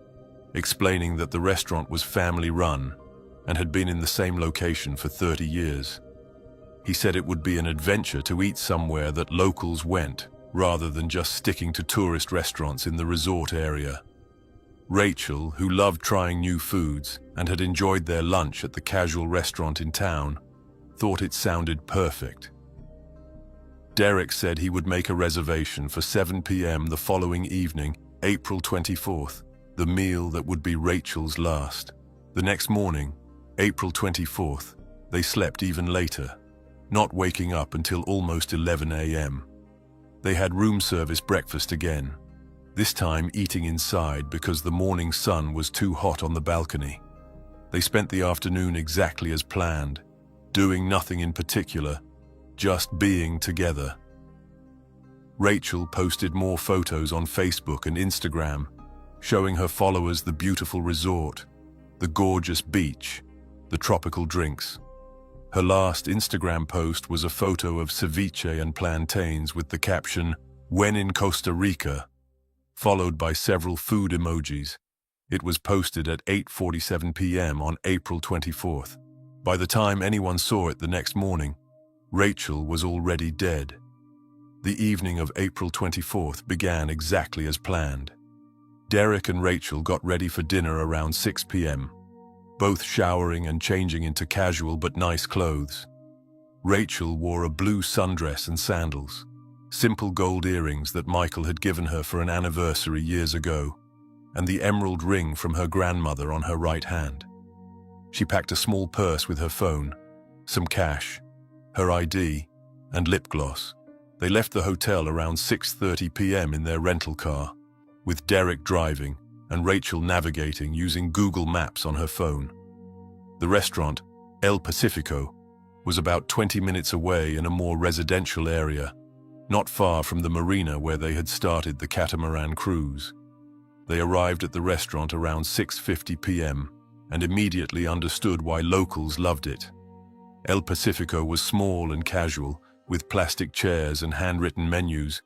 explaining that the restaurant was family-run and had been in the same location for 30 years. He said it would be an adventure to eat somewhere that locals went, rather than just sticking to tourist restaurants in the resort area. Rachel, who loved trying new foods and had enjoyed their lunch at the casual restaurant in town, thought it sounded perfect. Derek said he would make a reservation for 7 p.m. the following evening, April 24th, the meal that would be Rachel's last. The next morning, April 24th, they slept even later, not waking up until almost 11 a.m. They had room service breakfast again, this time eating inside because the morning sun was too hot on the balcony. They spent the afternoon exactly as planned, doing nothing in particular, just being together. Rachel posted more photos on Facebook and Instagram, showing her followers the beautiful resort, the gorgeous beach, the tropical drinks. Her last Instagram post was a photo of ceviche and plantains with the caption, "When in Costa Rica," followed by several food emojis. It was posted at 8:47 p.m. on April 24th. By the time anyone saw it the next morning, Rachel was already dead. The evening of April 24th began exactly as planned. Derek and Rachel got ready for dinner around 6 p.m., both showering and changing into casual but nice clothes. Rachel wore a blue sundress and sandals, simple gold earrings that Michael had given her for an anniversary years ago, and the emerald ring from her grandmother on her right hand. She packed a small purse with her phone, some cash, her ID, and lip gloss. They left the hotel around 6:30 p.m. in their rental car, with Derek driving and Rachel navigating using Google Maps on her phone. The restaurant, El Pacifico, was about 20 minutes away in a more residential area, not far from the marina where they had started the catamaran cruise. They arrived at the restaurant around 6:50 p.m. and immediately understood why locals loved it. El Pacifico was small and casual, with plastic chairs and handwritten menus,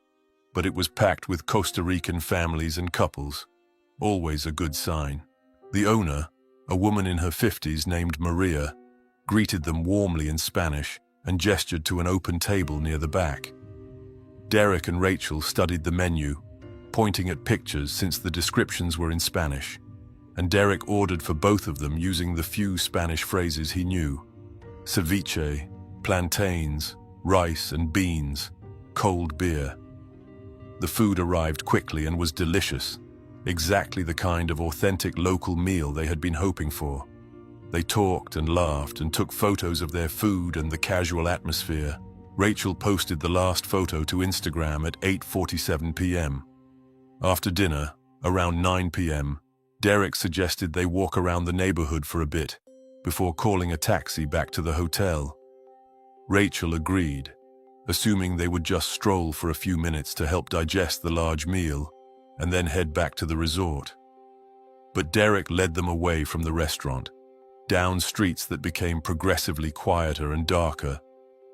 but it was packed with Costa Rican families and couples, always a good sign. The owner, a woman in her 50s named Maria, greeted them warmly in Spanish and gestured to an open table near the back. Derek and Rachel studied the menu, pointing at pictures since the descriptions were in Spanish, and Derek ordered for both of them using the few Spanish phrases he knew: ceviche, plantains, rice and beans, cold beer. The food arrived quickly and was delicious, exactly the kind of authentic local meal they had been hoping for. They talked and laughed and took photos of their food and the casual atmosphere. Rachel posted the last photo to Instagram at 8:47 p.m. After dinner, around 9 p.m., Derek suggested they walk around the neighborhood for a bit, before calling a taxi back to the hotel. Rachel agreed, assuming they would just stroll for a few minutes to help digest the large meal, and then head back to the resort. But Derek led them away from the restaurant, down streets that became progressively quieter and darker,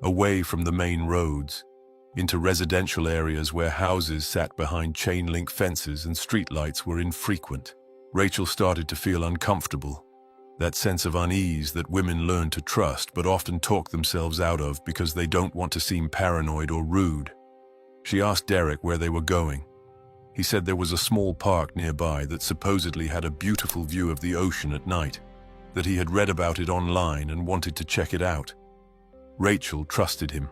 away from the main roads, into residential areas where houses sat behind chain-link fences and streetlights were infrequent. Rachel started to feel uncomfortable, that sense of unease that women learn to trust but often talk themselves out of because they don't want to seem paranoid or rude. She asked Derek where they were going. He said there was a small park nearby that supposedly had a beautiful view of the ocean at night. that he had read about it online and wanted to check it out. Rachel trusted him.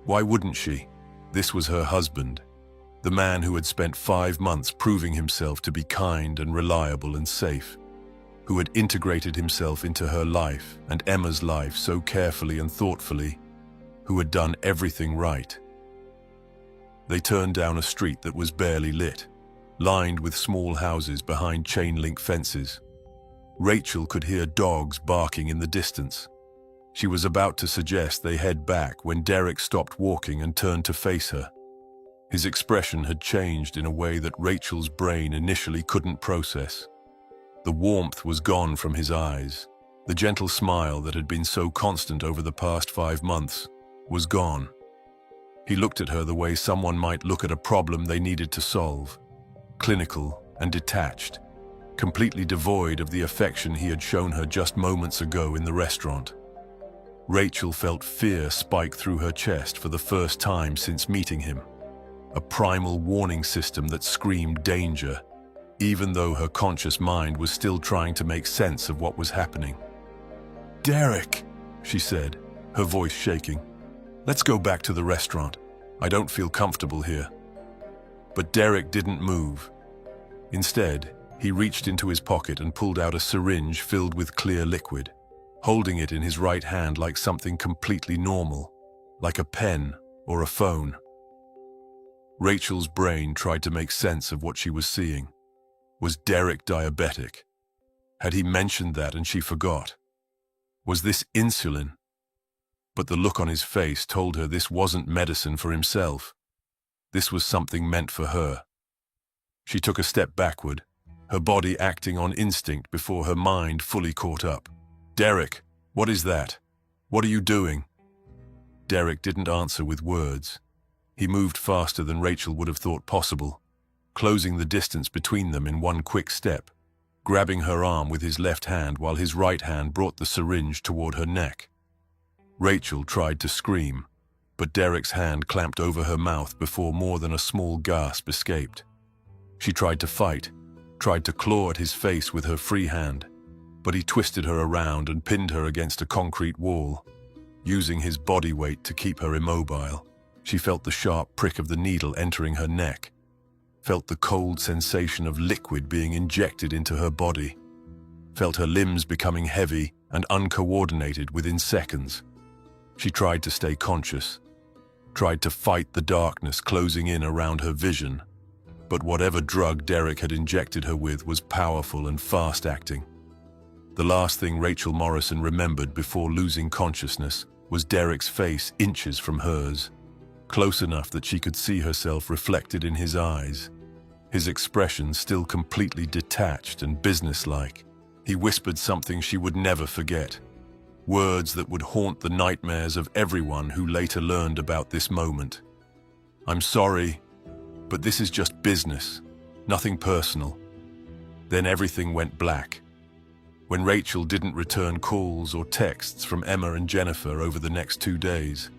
Why wouldn't she? This was her husband, the man who had spent 5 months proving himself to be kind and reliable and safe, who had integrated himself into her life and Emma's life so carefully and thoughtfully, who had done everything right. They turned down a street that was barely lit, lined with small houses behind chain-link fences. Rachel could hear dogs barking in the distance. She was about to suggest they head back when Derek stopped walking and turned to face her. His expression had changed in a way that Rachel's brain initially couldn't process. The warmth was gone from his eyes. The gentle smile that had been so constant over the past 5 months was gone. He looked at her the way someone might look at a problem they needed to solve, clinical and detached, completely devoid of the affection he had shown her just moments ago in the restaurant. Rachel felt fear spike through her chest for the first time since meeting him, a primal warning system that screamed danger, even though her conscious mind was still trying to make sense of what was happening. "Derek," she said, her voice shaking. "Let's go back to the restaurant. I don't feel comfortable here." But Derek didn't move. Instead, he reached into his pocket and pulled out a syringe filled with clear liquid, holding it in his right hand like something completely normal, like a pen or a phone. Rachel's brain tried to make sense of what she was seeing. Was Derek diabetic? Had he mentioned that and she forgot? Was this insulin? But the look on his face told her this wasn't medicine for himself. This was something meant for her. She took a step backward, her body acting on instinct before her mind fully caught up. "Derek, what is that? What are you doing?" Derek didn't answer with words. He moved faster than Rachel would have thought possible, closing the distance between them in one quick step, grabbing her arm with his left hand while his right hand brought the syringe toward her neck. Rachel tried to scream, but Derek's hand clamped over her mouth before more than a small gasp escaped. She tried to fight, tried to claw at his face with her free hand, but he twisted her around and pinned her against a concrete wall, using his body weight to keep her immobile. She felt the sharp prick of the needle entering her neck, felt the cold sensation of liquid being injected into her body, felt her limbs becoming heavy and uncoordinated within seconds. She tried to stay conscious, tried to fight the darkness closing in around her vision, but whatever drug Derek had injected her with was powerful and fast-acting. The last thing Rachel Morrison remembered before losing consciousness was Derek's face inches from hers, close enough that she could see herself reflected in his eyes, his expression still completely detached and businesslike. He whispered something she would never forget, words that would haunt the nightmares of everyone who later learned about this moment. "I'm sorry, but this is just business, nothing personal." Then everything went black. When Rachel didn't return calls or texts from Emma and Jennifer over the next 2 days,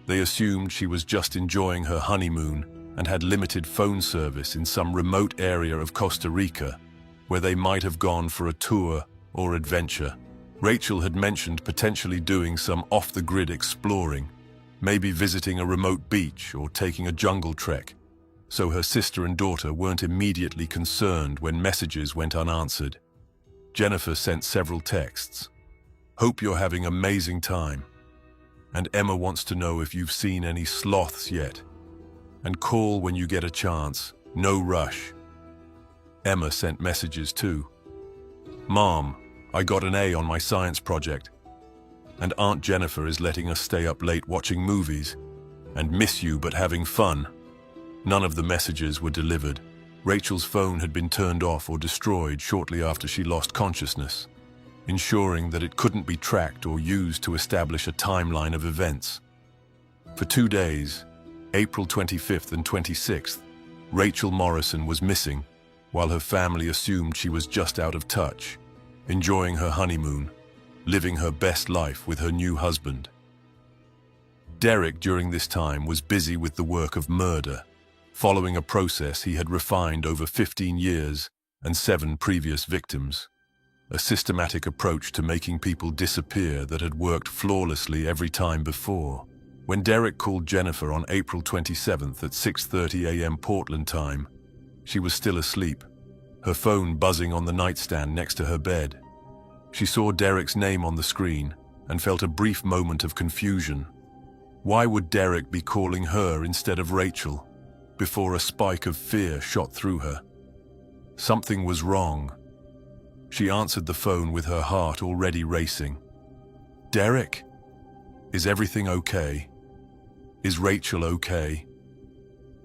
they assumed she was just enjoying her honeymoon and had limited phone service in some remote area of Costa Rica, where they might have gone for a tour or adventure. Rachel had mentioned potentially doing some off-the-grid exploring, maybe visiting a remote beach or taking a jungle trek, so her sister and daughter weren't immediately concerned when messages went unanswered. Jennifer sent several texts. "Hope you're having an amazing time. And Emma wants to know if you've seen any sloths yet. And call when you get a chance, no rush." Emma sent messages too. "Mom, I got an A on my science project. And Aunt Jennifer is letting us stay up late watching movies. And miss you but having fun." None of the messages were delivered. Rachel's phone had been turned off or destroyed shortly after she lost consciousness, ensuring that it couldn't be tracked or used to establish a timeline of events. For 2 days, April 25th and 26th, Rachel Morrison was missing, while her family assumed she was just out of touch, enjoying her honeymoon, living her best life with her new husband. Derek, during this time, was busy with the work of murder, following a process he had refined over 15 years and 7 previous victims. a systematic approach to making people disappear that had worked flawlessly every time before. When Derek called Jennifer on April 27th at 6:30 a.m. Portland time, she was still asleep, her phone buzzing on the nightstand next to her bed. She saw Derek's name on the screen and felt a brief moment of confusion. Why would Derek be calling her instead of Rachel? Before a spike of fear shot through her. Something was wrong. She answered the phone with her heart already racing. Derek? Is everything okay? Is Rachel okay?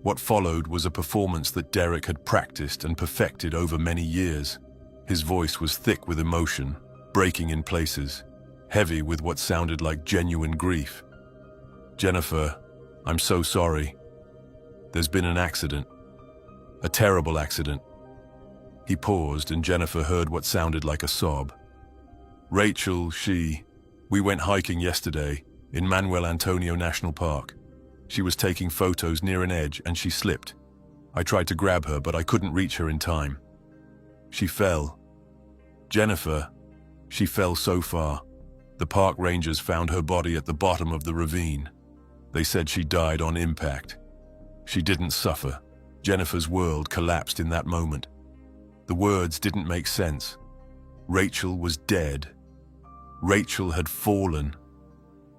What followed was a performance that Derek had practiced and perfected over many years. His voice was thick with emotion, breaking in places, heavy with what sounded like genuine grief. Jennifer, I'm so sorry. There's been an accident. A terrible accident. He paused and Jennifer heard what sounded like a sob. Rachel, we went hiking yesterday in Manuel Antonio National Park. She was taking photos near an edge and she slipped. I tried to grab her, but I couldn't reach her in time. She fell. Jennifer, she fell so far. The park rangers found her body at the bottom of the ravine. They said she died on impact. She didn't suffer. Jennifer's world collapsed in that moment. The words didn't make sense. Rachel was dead. Rachel had fallen.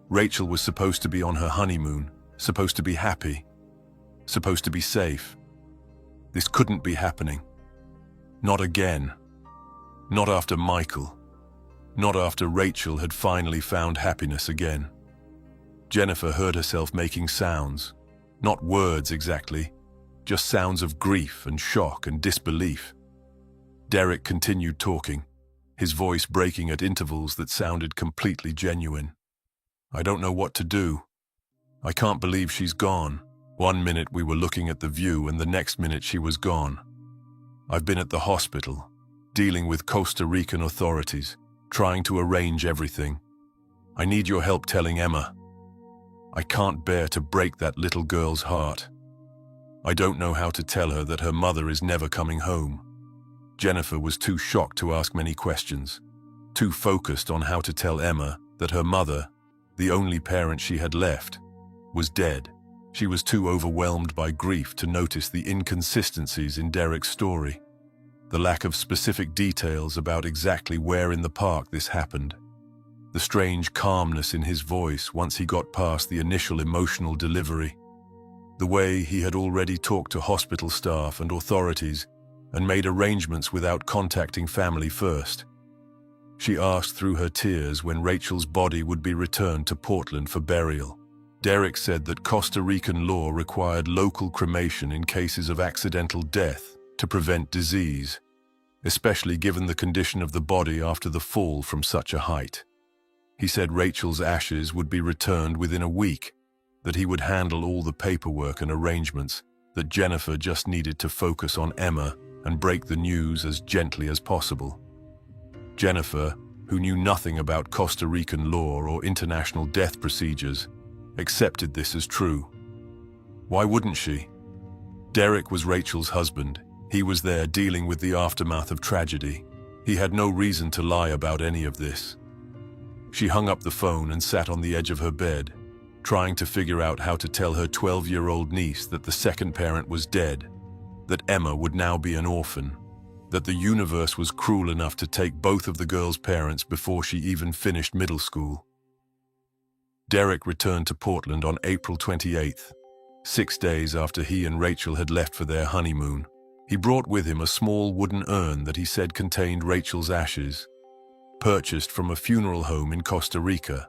Rachel was supposed to be on her honeymoon, supposed to be happy, supposed to be safe. This couldn't be happening. Not again. Not after Michael. Not after Rachel had finally found happiness again. Jennifer heard herself making sounds. Not words exactly, just sounds of grief and shock and disbelief. Derek continued talking, his voice breaking at intervals that sounded completely genuine. I don't know what to do. I can't believe she's gone. One minute we were looking at the view and the next minute she was gone. I've been at the hospital, dealing with Costa Rican authorities, trying to arrange everything. I need your help telling Emma. I can't bear to break that little girl's heart. I don't know how to tell her that her mother is never coming home. Jennifer was too shocked to ask many questions, too focused on how to tell Emma that her mother, the only parent she had left, was dead. She was too overwhelmed by grief to notice the inconsistencies in Derek's story, the lack of specific details about exactly where in the park this happened, the strange calmness in his voice once he got past the initial emotional delivery, the way he had already talked to hospital staff and authorities and made arrangements without contacting family first. She asked through her tears when Rachel's body would be returned to Portland for burial. Derek said that Costa Rican law required local cremation in cases of accidental death to prevent disease, especially given the condition of the body after the fall from such a height. He said Rachel's ashes would be returned within a week, that he would handle all the paperwork and arrangements, that Jennifer just needed to focus on Emma and break the news as gently as possible. Jennifer, who knew nothing about Costa Rican law or international death procedures, accepted this as true. Why wouldn't she? Derek was Rachel's husband. He was there dealing with the aftermath of tragedy. He had no reason to lie about any of this. She hung up the phone and sat on the edge of her bed, trying to figure out how to tell her 12-year-old niece that the second parent was dead, that Emma would now be an orphan, that the universe was cruel enough to take both of the girl's parents before she even finished middle school. Derek returned to Portland on April 28th, 6 days after he and Rachel had left for their honeymoon. He brought with him a small wooden urn that he said contained Rachel's ashes, purchased from a funeral home in Costa Rica.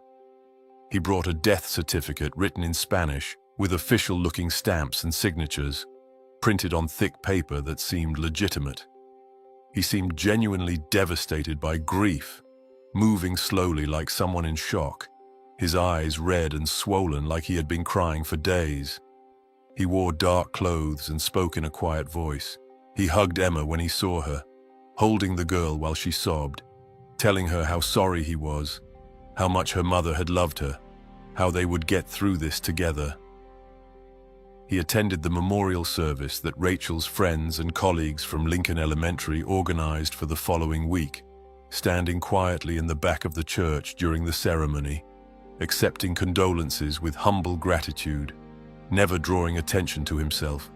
He brought a death certificate written in Spanish with official-looking stamps and signatures, printed on thick paper that seemed legitimate. He seemed genuinely devastated by grief, moving slowly like someone in shock, his eyes red and swollen like he had been crying for days. He wore dark clothes and spoke in a quiet voice. He hugged Emma when he saw her, holding the girl while she sobbed, telling her how sorry he was, how much her mother had loved her, how they would get through this together. He attended the memorial service that Rachel's friends and colleagues from Lincoln Elementary organized for the following week. standing quietly in the back of the church during the ceremony, accepting condolences with humble gratitude, never drawing attention to himself,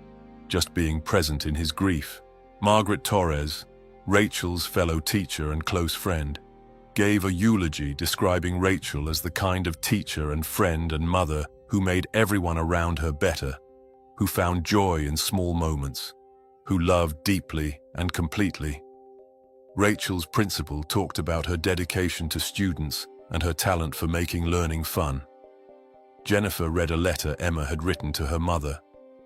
just being present in his grief. Margaret Torres, Rachel's fellow teacher and close friend, gave a eulogy describing Rachel as the kind of teacher and friend and mother who made everyone around her better, who found joy in small moments, who loved deeply and completely. Rachel's principal talked about her dedication to students and her talent for making learning fun. Jennifer read a letter Emma had written to her mother,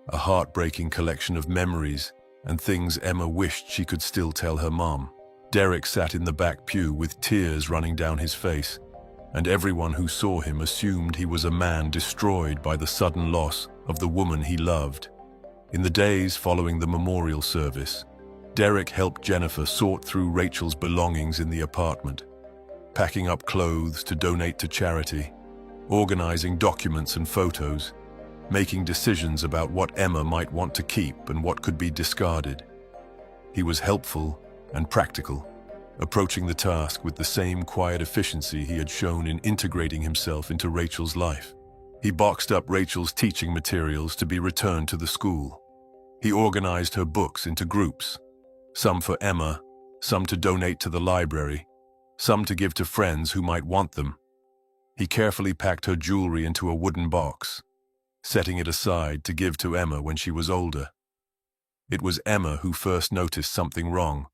a heartbreaking collection of memories and things Emma wished she could still tell her mom. Derek sat in the back pew with tears running down his face, and everyone who saw him assumed he was a man destroyed by the sudden loss of the woman he loved. In the days following the memorial service, Derek helped Jennifer sort through Rachel's belongings in the apartment, packing up clothes to donate to charity, organizing documents and photos, making decisions about what Emma might want to keep and what could be discarded. He was helpful and practical, approaching the task with the same quiet efficiency he had shown in integrating himself into Rachel's life. He boxed up Rachel's teaching materials to be returned to the school. He organized her books into groups, some for Emma, some to donate to the library, some to give to friends who might want them. He carefully packed her jewelry into a wooden box, setting it aside to give to Emma when she was older. It was Emma who first noticed something wrong,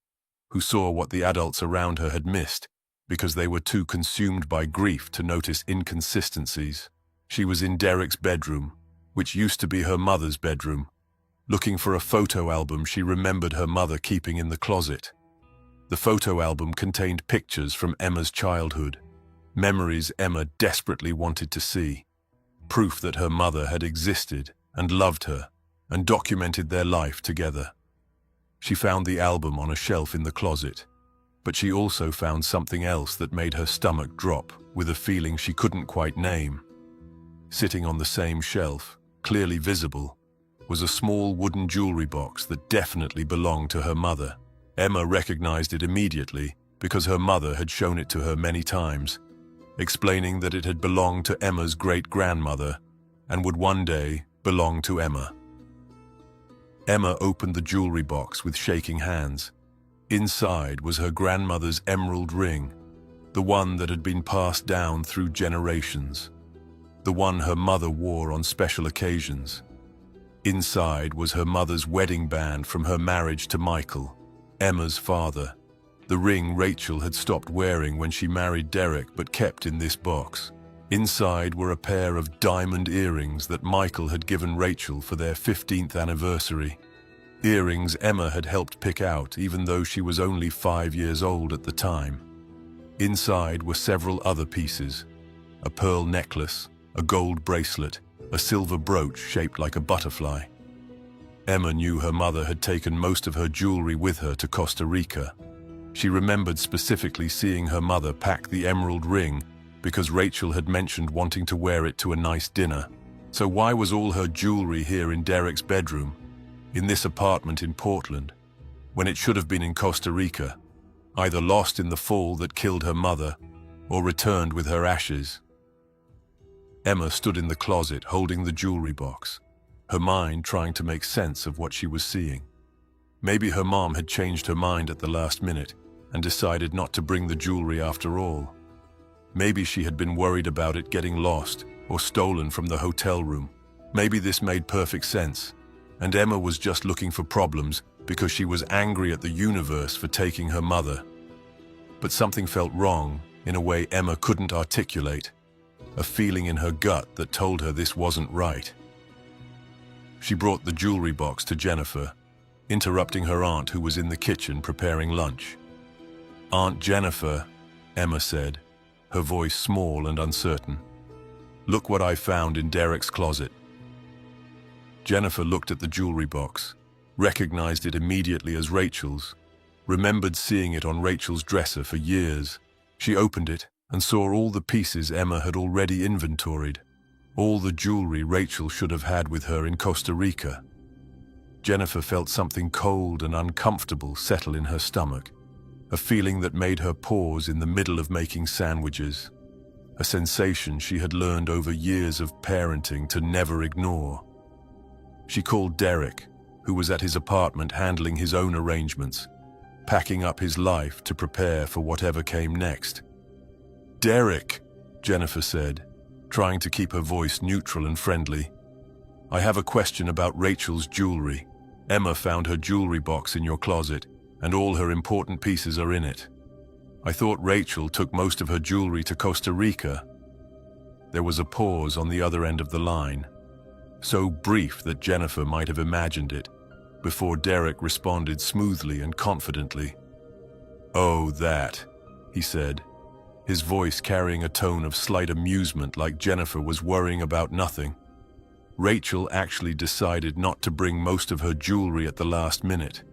who saw what the adults around her had missed because they were too consumed by grief to notice inconsistencies. She was in Derek's bedroom, which used to be her mother's bedroom, looking for a photo album she remembered her mother keeping in the closet. The photo album contained pictures from Emma's childhood, memories Emma desperately wanted to see, proof that her mother had existed and loved her and documented their life together. She found the album on a shelf in the closet, but she also found something else that made her stomach drop with a feeling she couldn't quite name. Sitting on the same shelf, clearly visible, was a small wooden jewelry box that definitely belonged to her mother. Emma recognized it immediately because her mother had shown it to her many times, explaining that it had belonged to Emma's great-grandmother and would one day belong to Emma. Emma opened the jewelry box with shaking hands. Inside was her grandmother's emerald ring, the one that had been passed down through generations, the one her mother wore on special occasions. Inside was her mother's wedding band from her marriage to Michael, Emma's father, the ring Rachel had stopped wearing when she married Derek but kept in this box. Inside were a pair of diamond earrings that Michael had given Rachel for their 15th anniversary. Earrings Emma had helped pick out even though she was only 5 years old at the time. Inside were several other pieces: a pearl necklace, a gold bracelet, a silver brooch shaped like a butterfly. Emma knew her mother had taken most of her jewelry with her to Costa Rica. She remembered specifically seeing her mother pack the emerald ring because Rachel had mentioned wanting to wear it to a nice dinner. So why was all her jewelry here in Derek's bedroom, in this apartment in Portland, when it should have been in Costa Rica, either lost in the fall that killed her mother or returned with her ashes? Emma stood in the closet holding the jewelry box, her mind trying to make sense of what she was seeing. Maybe her mom had changed her mind at the last minute and decided not to bring the jewelry after all. Maybe she had been worried about it getting lost or stolen from the hotel room. Maybe this made perfect sense, and Emma was just looking for problems because she was angry at the universe for taking her mother. But something felt wrong in a way Emma couldn't articulate, a feeling in her gut that told her this wasn't right. She brought the jewelry box to Jennifer, interrupting her aunt who was in the kitchen preparing lunch. "Aunt Jennifer," Emma said, her voice small and uncertain, "look what I found in Derek's closet." Jennifer looked at the jewelry box, recognized it immediately as Rachel's, remembered seeing it on Rachel's dresser for years. She opened it and saw all the pieces Emma had already inventoried, all the jewelry Rachel should have had with her in Costa Rica. Jennifer felt something cold and uncomfortable settle in her stomach, a feeling that made her pause in the middle of making sandwiches, a sensation she had learned over years of parenting to never ignore. She called Derek, who was at his apartment handling his own arrangements, packing up his life to prepare for whatever came next. "Derek," Jennifer said, trying to keep her voice neutral and friendly. "I have a question about Rachel's jewelry. Emma found her jewelry box in your closet, and all her important pieces are in it. I thought Rachel took most of her jewelry to Costa Rica." There was a pause on the other end of the line, so brief that Jennifer might have imagined it, before Derek responded smoothly and confidently. "Oh, that," he said, his voice carrying a tone of slight amusement, like Jennifer was worrying about nothing. "Rachel actually decided not to bring most of her jewelry at the last minute.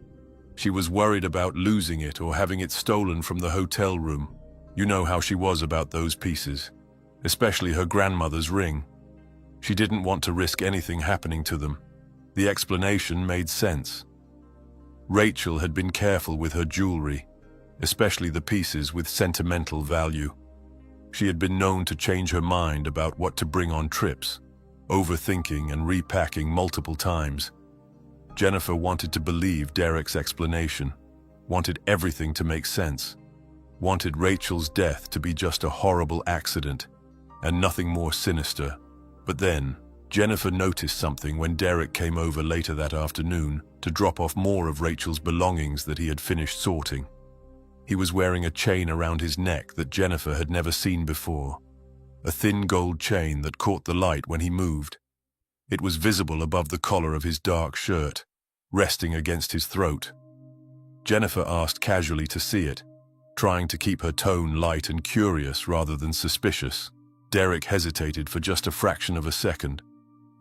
She was worried about losing it or having it stolen from the hotel room. You know how she was about those pieces, especially her grandmother's ring. She didn't want to risk anything happening to them." The explanation made sense. Rachel had been careful with her jewelry, especially the pieces with sentimental value. She had been known to change her mind about what to bring on trips, overthinking and repacking multiple times. Jennifer wanted to believe Derek's explanation, wanted everything to make sense, wanted Rachel's death to be just a horrible accident and nothing more sinister. But then, Jennifer noticed something when Derek came over later that afternoon to drop off more of Rachel's belongings that he had finished sorting. He was wearing a chain around his neck that Jennifer had never seen before, a thin gold chain that caught the light when he moved. It was visible above the collar of his dark shirt, resting against his throat. Jennifer asked casually to see it, trying to keep her tone light and curious rather than suspicious. Derek hesitated for just a fraction of a second,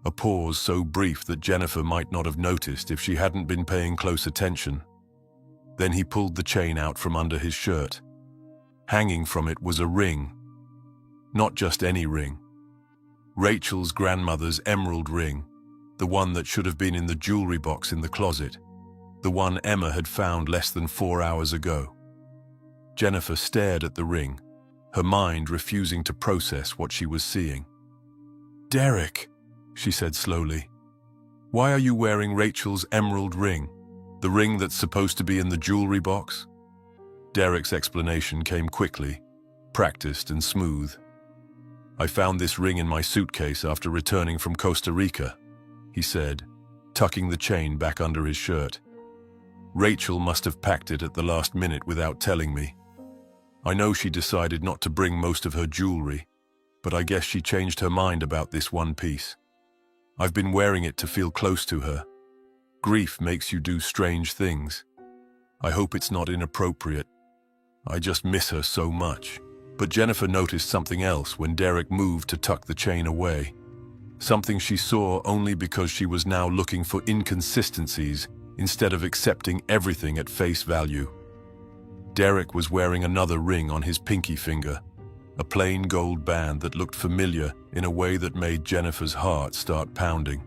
a pause so brief that Jennifer might not have noticed if she hadn't been paying close attention. Then he pulled the chain out from under his shirt. Hanging from it was a ring. Not just any ring. Rachel's grandmother's emerald ring, the one that should have been in the jewelry box in the closet, the one Emma had found less than 4 hours ago. Jennifer stared at the ring, her mind refusing to process what she was seeing. "Derek," she said slowly, "why are you wearing Rachel's emerald ring, the ring that's supposed to be in the jewelry box?" Derek's explanation came quickly, practiced and smooth. "I found this ring in my suitcase after returning from Costa Rica," he said, tucking the chain back under his shirt. "Rachel must have packed it at the last minute without telling me. I know she decided not to bring most of her jewelry, but I guess she changed her mind about this one piece. I've been wearing it to feel close to her. Grief makes you do strange things. I hope it's not inappropriate. I just miss her so much." But Jennifer noticed something else when Derek moved to tuck the chain away. Something she saw only because she was now looking for inconsistencies instead of accepting everything at face value. Derek was wearing another ring on his pinky finger, a plain gold band that looked familiar in a way that made Jennifer's heart start pounding.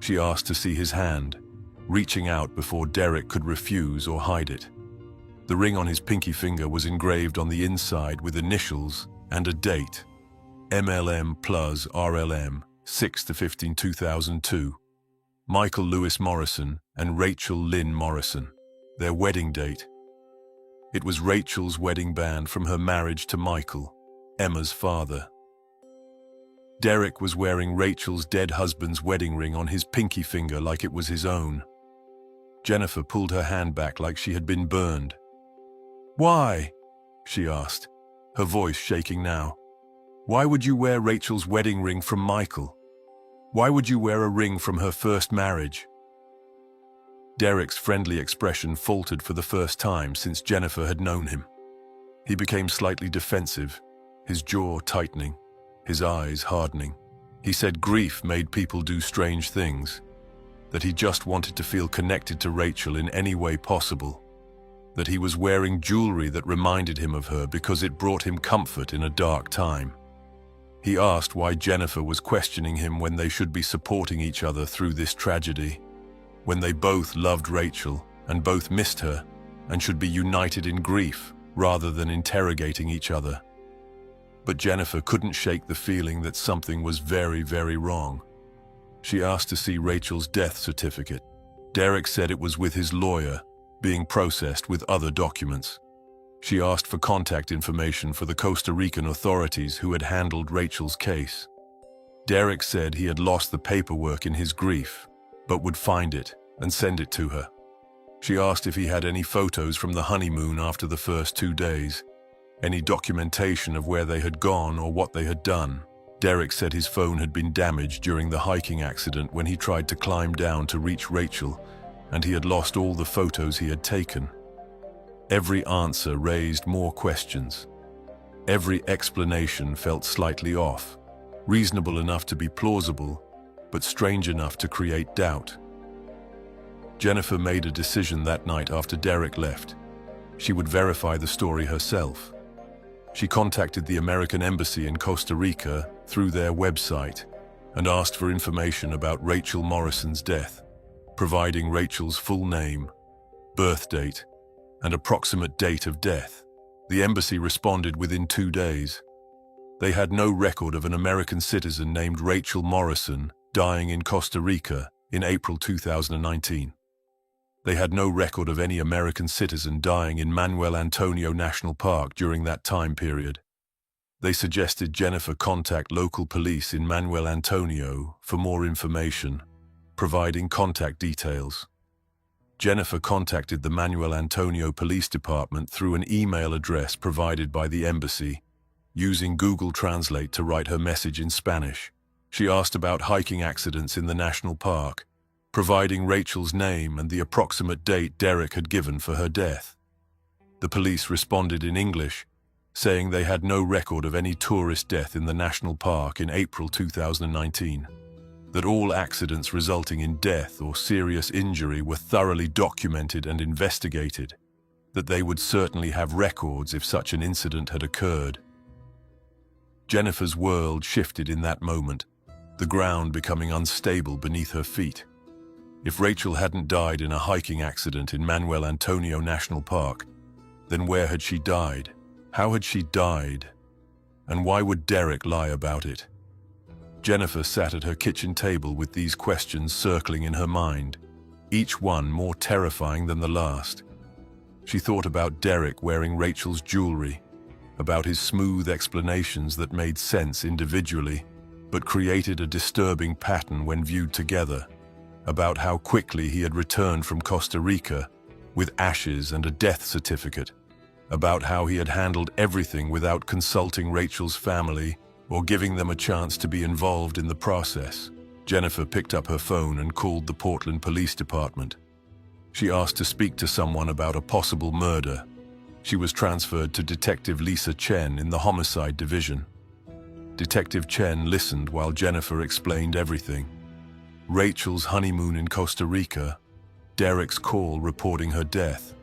She asked to see his hand, reaching out before Derek could refuse or hide it. The ring on his pinky finger was engraved on the inside with initials and a date, MLM plus RLM, 6/15/2002. Michael Lewis Morrison and Rachel Lynn Morrison, their wedding date. It was Rachel's wedding band from her marriage to Michael, Emma's father. Derek was wearing Rachel's dead husband's wedding ring on his pinky finger like it was his own. Jennifer pulled her hand back like she had been burned. "Why?" she asked, her voice shaking now. "Why would you wear Rachel's wedding ring from Michael? Why would you wear a ring from her first marriage?" Derek's friendly expression faltered for the first time since Jennifer had known him. He became slightly defensive, his jaw tightening, his eyes hardening. He said grief made people do strange things, that he just wanted to feel connected to Rachel in any way possible, that he was wearing jewelry that reminded him of her because it brought him comfort in a dark time. He asked why Jennifer was questioning him when they should be supporting each other through this tragedy, when they both loved Rachel and both missed her and should be united in grief rather than interrogating each other. But Jennifer couldn't shake the feeling that something was very, very wrong. She asked to see Rachel's death certificate. Derek said it was with his lawyer, being processed with other documents. She asked for contact information for the Costa Rican authorities who had handled Rachel's case. Derek said he had lost the paperwork in his grief, but would find it and send it to her. She asked if he had any photos from the honeymoon after the first 2 days, any documentation of where they had gone or what they had done. Derek said his phone had been damaged during the hiking accident when he tried to climb down to reach Rachel, and he had lost all the photos he had taken. Every answer raised more questions. Every explanation felt slightly off, reasonable enough to be plausible, but strange enough to create doubt. Jennifer made a decision that night after Derek left. She would verify the story herself. She contacted the American Embassy in Costa Rica through their website and asked for information about Rachel Morrison's death, providing Rachel's full name, birth date, and approximate date of death. The embassy responded within 2 days. They had no record of an American citizen named Rachel Morrison dying in Costa Rica in April 2019. They had no record of any American citizen dying in Manuel Antonio National Park during that time period. They suggested Jennifer contact local police in Manuel Antonio for more information, providing contact details. Jennifer contacted the Manuel Antonio Police Department through an email address provided by the embassy, using Google Translate to write her message in Spanish. She asked about hiking accidents in the national park, providing Rachel's name and the approximate date Derek had given for her death. The police responded in English, saying they had no record of any tourist death in the national park in April 2019, that all accidents resulting in death or serious injury were thoroughly documented and investigated, that they would certainly have records if such an incident had occurred. Jennifer's world shifted in that moment, the ground becoming unstable beneath her feet. If Rachel hadn't died in a hiking accident in Manuel Antonio National Park, then where had she died? How had she died? And why would Derek lie about it? Jennifer sat at her kitchen table with these questions circling in her mind, each one more terrifying than the last. She thought about Derek wearing Rachel's jewelry, about his smooth explanations that made sense individually, but created a disturbing pattern when viewed together, about how quickly he had returned from Costa Rica with ashes and a death certificate, about how he had handled everything without consulting Rachel's family or giving them a chance to be involved in the process. Jennifer picked up her phone and called the Portland Police Department. She asked to speak to someone about a possible murder. She was transferred to Detective Lisa Chen in the Homicide Division. Detective Chen listened while Jennifer explained everything. Rachel's honeymoon in Costa Rica, Derek's call reporting her death,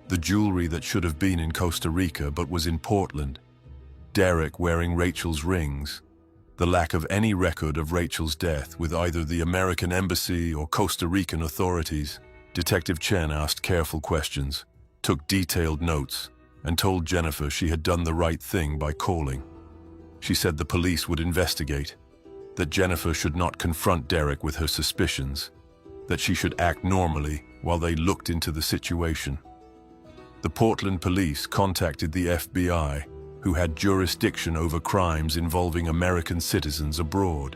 the jewelry that should have been in Costa Rica but was in Portland, Derek wearing Rachel's rings, the lack of any record of Rachel's death with either the American Embassy or Costa Rican authorities. Detective Chen asked careful questions, took detailed notes, and told Jennifer she had done the right thing by calling. She said the police would investigate, that Jennifer should not confront Derek with her suspicions, that she should act normally while they looked into the situation. The Portland police contacted the FBI, who had jurisdiction over crimes involving American citizens abroad.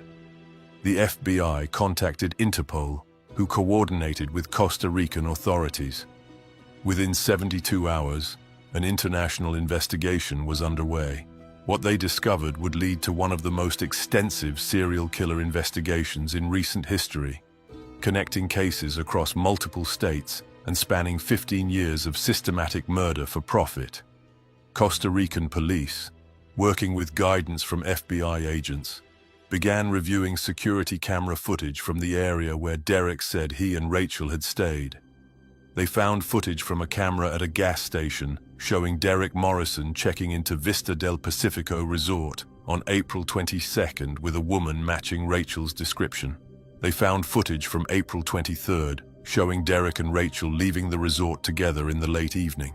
The FBI contacted Interpol, who coordinated with Costa Rican authorities. Within 72 hours, an international investigation was underway. What they discovered would lead to one of the most extensive serial killer investigations in recent history, connecting cases across multiple states and spanning 15 years of systematic murder for profit. Costa Rican police, working with guidance from FBI agents, began reviewing security camera footage from the area where Derek said he and Rachel had stayed. They found footage from a camera at a gas station showing Derek Morrison checking into Vista del Pacifico Resort on April 22nd with a woman matching Rachel's description. They found footage from April 23rd showing Derek and Rachel leaving the resort together in the late evening.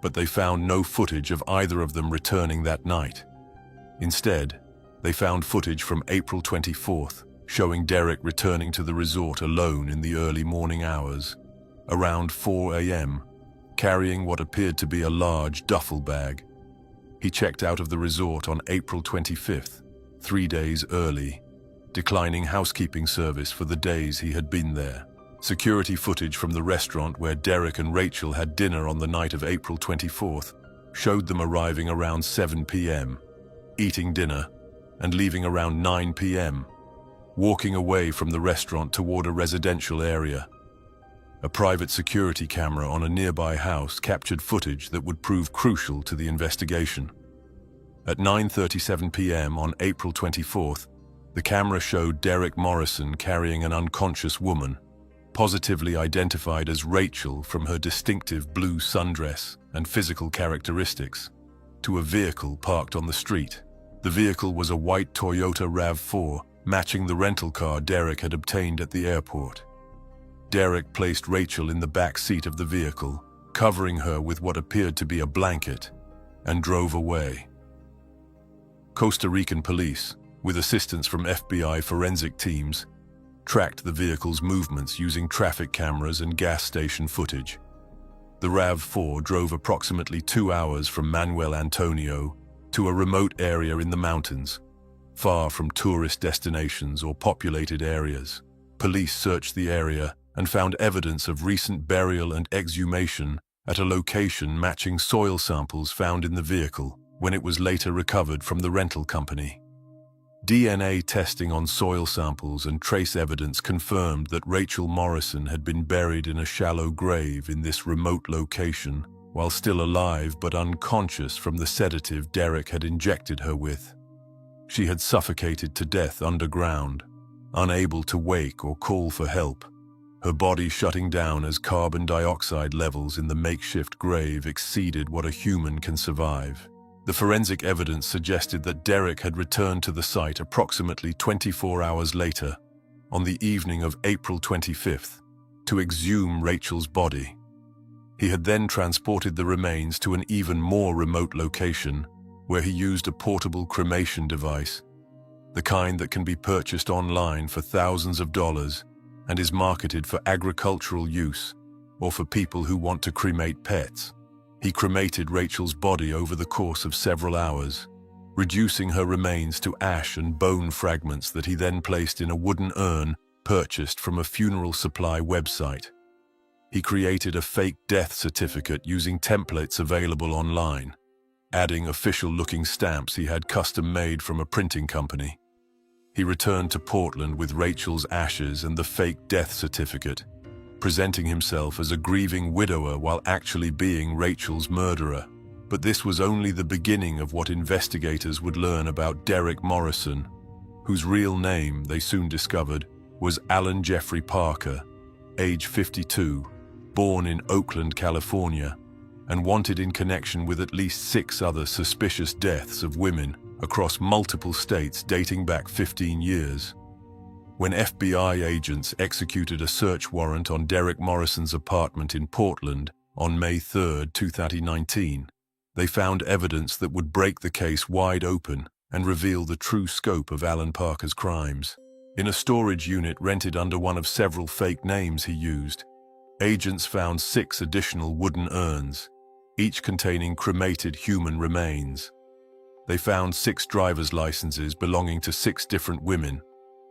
But they found no footage of either of them returning that night. Instead, they found footage from April 24th, showing Derek returning to the resort alone in the early morning hours, around 4 a.m., carrying what appeared to be a large duffel bag. He checked out of the resort on April 25th, 3 days early, declining housekeeping service for the days he had been there. Security footage from the restaurant where Derek and Rachel had dinner on the night of April 24th showed them arriving around 7 p.m., eating dinner, and leaving around 9 p.m., walking away from the restaurant toward a residential area. A private security camera on a nearby house captured footage that would prove crucial to the investigation. At 9:37 p.m. on April 24th, the camera showed Derek Morrison carrying an unconscious woman, positively identified as Rachel from her distinctive blue sundress and physical characteristics, to a vehicle parked on the street. The vehicle was a white Toyota RAV4, matching the rental car Derek had obtained at the airport. Derek placed Rachel in the back seat of the vehicle, covering her with what appeared to be a blanket, and drove away. Costa Rican police, with assistance from FBI forensic teams, tracked the vehicle's movements using traffic cameras and gas station footage. The RAV4 drove approximately 2 hours from Manuel Antonio to a remote area in the mountains, far from tourist destinations or populated areas. Police searched the area and found evidence of recent burial and exhumation at a location matching soil samples found in the vehicle when it was later recovered from the rental company. DNA testing on soil samples and trace evidence confirmed that Rachel Morrison had been buried in a shallow grave in this remote location while still alive but unconscious from the sedative Derek had injected her with. She had suffocated to death underground, unable to wake or call for help, her body shutting down as carbon dioxide levels in the makeshift grave exceeded what a human can survive. The forensic evidence suggested that Derek had returned to the site approximately 24 hours later, on the evening of April 25th, to exhume Rachel's body. He had then transported the remains to an even more remote location, where he used a portable cremation device, the kind that can be purchased online for thousands of dollars and is marketed for agricultural use or for people who want to cremate pets. He cremated Rachel's body over the course of several hours, reducing her remains to ash and bone fragments that he then placed in a wooden urn purchased from a funeral supply website. He created a fake death certificate using templates available online, adding official-looking stamps he had custom-made from a printing company. He returned to Portland with Rachel's ashes and the fake death certificate, presenting himself as a grieving widower while actually being Rachel's murderer. But this was only the beginning of what investigators would learn about Derek Morrison, whose real name, they soon discovered, was Alan Jeffrey Parker, age 52, born in Oakland, California, and wanted in connection with at least 6 other suspicious deaths of women across multiple states dating back 15 years. When FBI agents executed a search warrant on Derek Morrison's apartment in Portland on May 3, 2019, they found evidence that would break the case wide open and reveal the true scope of Alan Parker's crimes. In a storage unit rented under one of several fake names he used, agents found 6 additional wooden urns, each containing cremated human remains. They found 6 driver's licenses belonging to 6 different women,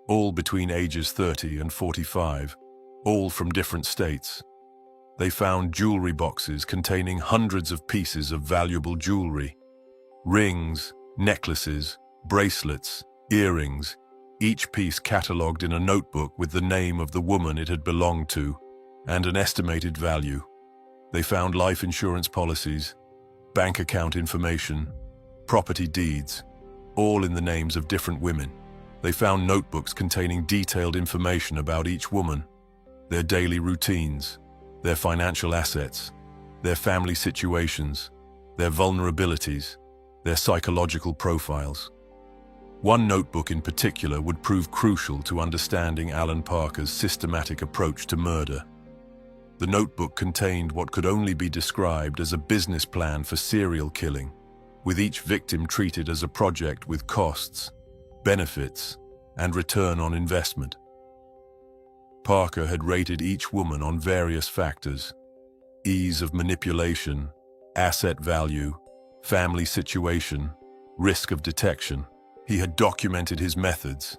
all between ages 30 and 45, all from different states. They found jewelry boxes containing hundreds of pieces of valuable jewelry, rings, necklaces, bracelets, earrings, each piece catalogued in a notebook with the name of the woman it had belonged to and an estimated value. They found life insurance policies, bank account information, property deeds, all in the names of different women. They found notebooks containing detailed information about each woman, their daily routines, their financial assets, their family situations, their vulnerabilities, their psychological profiles. One notebook in particular would prove crucial to understanding Alan Parker's systematic approach to murder. The notebook contained what could only be described as a business plan for serial killing, with each victim treated as a project with costs, benefits, and return on investment. Parker had rated each woman on various factors: ease of manipulation, asset value, family situation, risk of detection. He had documented his methods: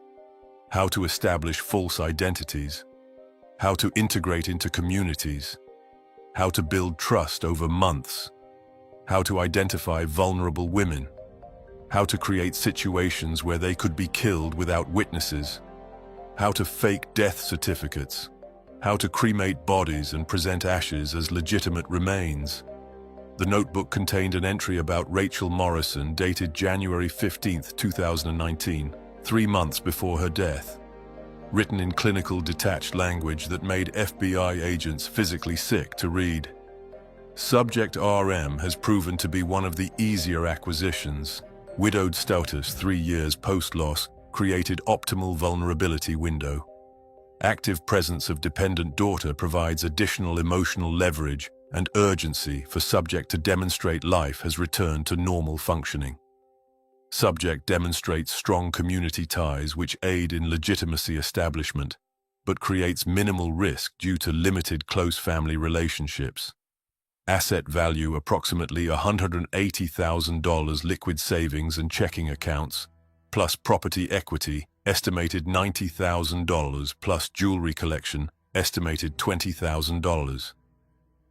how to establish false identities, how to integrate into communities, how to build trust over months, how to identify vulnerable women, how to create situations where they could be killed without witnesses, how to fake death certificates, how to cremate bodies and present ashes as legitimate remains. The notebook contained an entry about Rachel Morrison dated January 15, 2019, 3 months before her death, written in clinical detached language that made FBI agents physically sick to read. Subject RM has proven to be one of the easier acquisitions. Widowed status 3 years post-loss created optimal vulnerability window. Active presence of dependent daughter provides additional emotional leverage and urgency for subject to demonstrate life has returned to normal functioning. Subject demonstrates strong community ties which aid in legitimacy establishment, but creates minimal risk due to limited close family relationships. Asset value approximately $180,000 liquid savings and checking accounts, plus property equity, estimated $90,000 plus jewelry collection, estimated $20,000.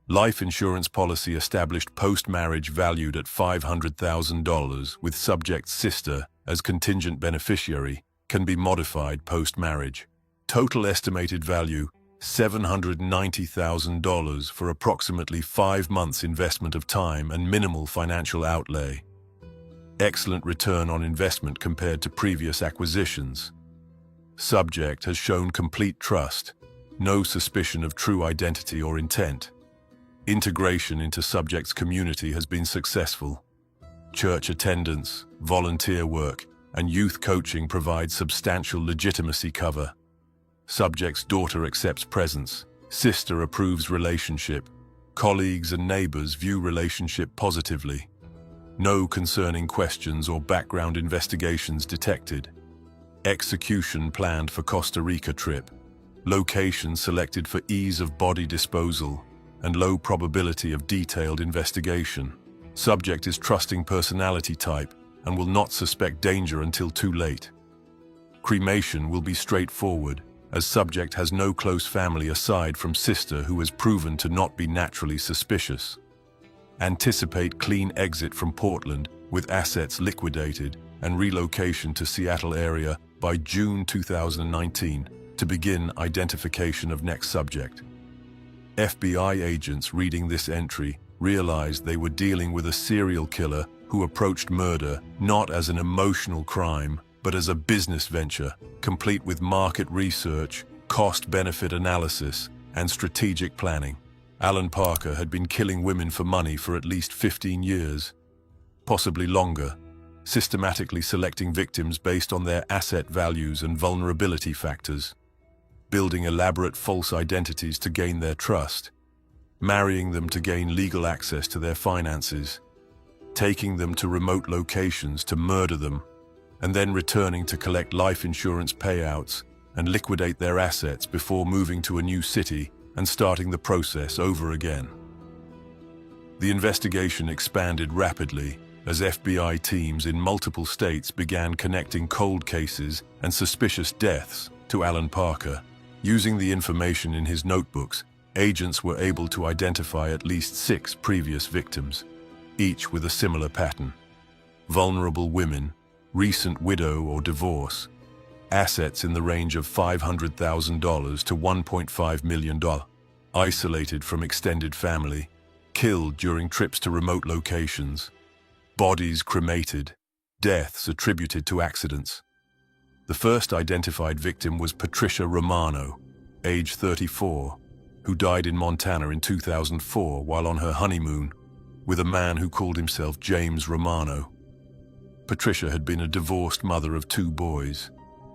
Life insurance policy established post-marriage valued at $500,000 with subject's sister as contingent beneficiary, can be modified post-marriage. Total estimated value $790,000 for approximately 5 months investment of time and minimal financial outlay. Excellent return on investment compared to previous acquisitions. Subject has shown complete trust, no suspicion of true identity or intent. Integration into subject's community has been successful. Church attendance, volunteer work, and youth coaching provide substantial legitimacy cover. Subject's daughter accepts presence, sister approves relationship, colleagues and neighbors view relationship positively. No concerning questions or background investigations detected. Execution planned for Costa Rica trip. Location selected for ease of body disposal and low probability of detailed investigation. Subject is trusting personality type and will not suspect danger until too late. Cremation will be straightforward, as subject has no close family aside from sister who has proven to not be naturally suspicious. Anticipate clean exit from Portland with assets liquidated and relocation to Seattle area by June 2019 to begin identification of next subject. FBI agents reading this entry realized they were dealing with a serial killer who approached murder not as an emotional crime, but as a business venture, complete with market research, cost-benefit analysis, and strategic planning. Alan Parker had been killing women for money for at least 15 years, possibly longer, systematically selecting victims based on their asset values and vulnerability factors, building elaborate false identities to gain their trust, marrying them to gain legal access to their finances, taking them to remote locations to murder them, and then returning to collect life insurance payouts and liquidate their assets before moving to a new city and starting the process over again. The investigation expanded rapidly as FBI teams in multiple states began connecting cold cases and suspicious deaths to Alan Parker. Using the information in his notebooks, agents were able to identify at least 6 previous victims, each with a similar pattern. Vulnerable women, recent widow or divorce, assets in the range of $500,000 to $1.5 million, isolated from extended family, killed during trips to remote locations, bodies cremated, deaths attributed to accidents. The first identified victim was Patricia Romano, age 34, who died in Montana in 2004 while on her honeymoon with a man who called himself James Romano. Patricia had been a divorced mother of 2 boys,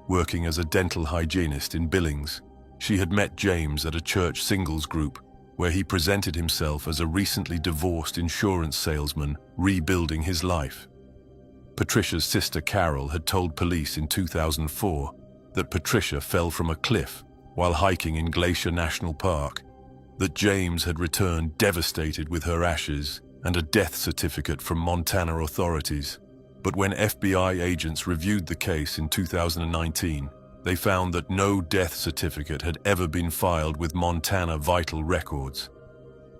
working as a dental hygienist in Billings. She had met James at a church singles group where he presented himself as a recently divorced insurance salesman rebuilding his life. Patricia's sister Carol had told police in 2004 that Patricia fell from a cliff while hiking in Glacier National Park, that James had returned devastated with her ashes and a death certificate from Montana authorities. But when FBI agents reviewed the case in 2019, they found that no death certificate had ever been filed with Montana vital records,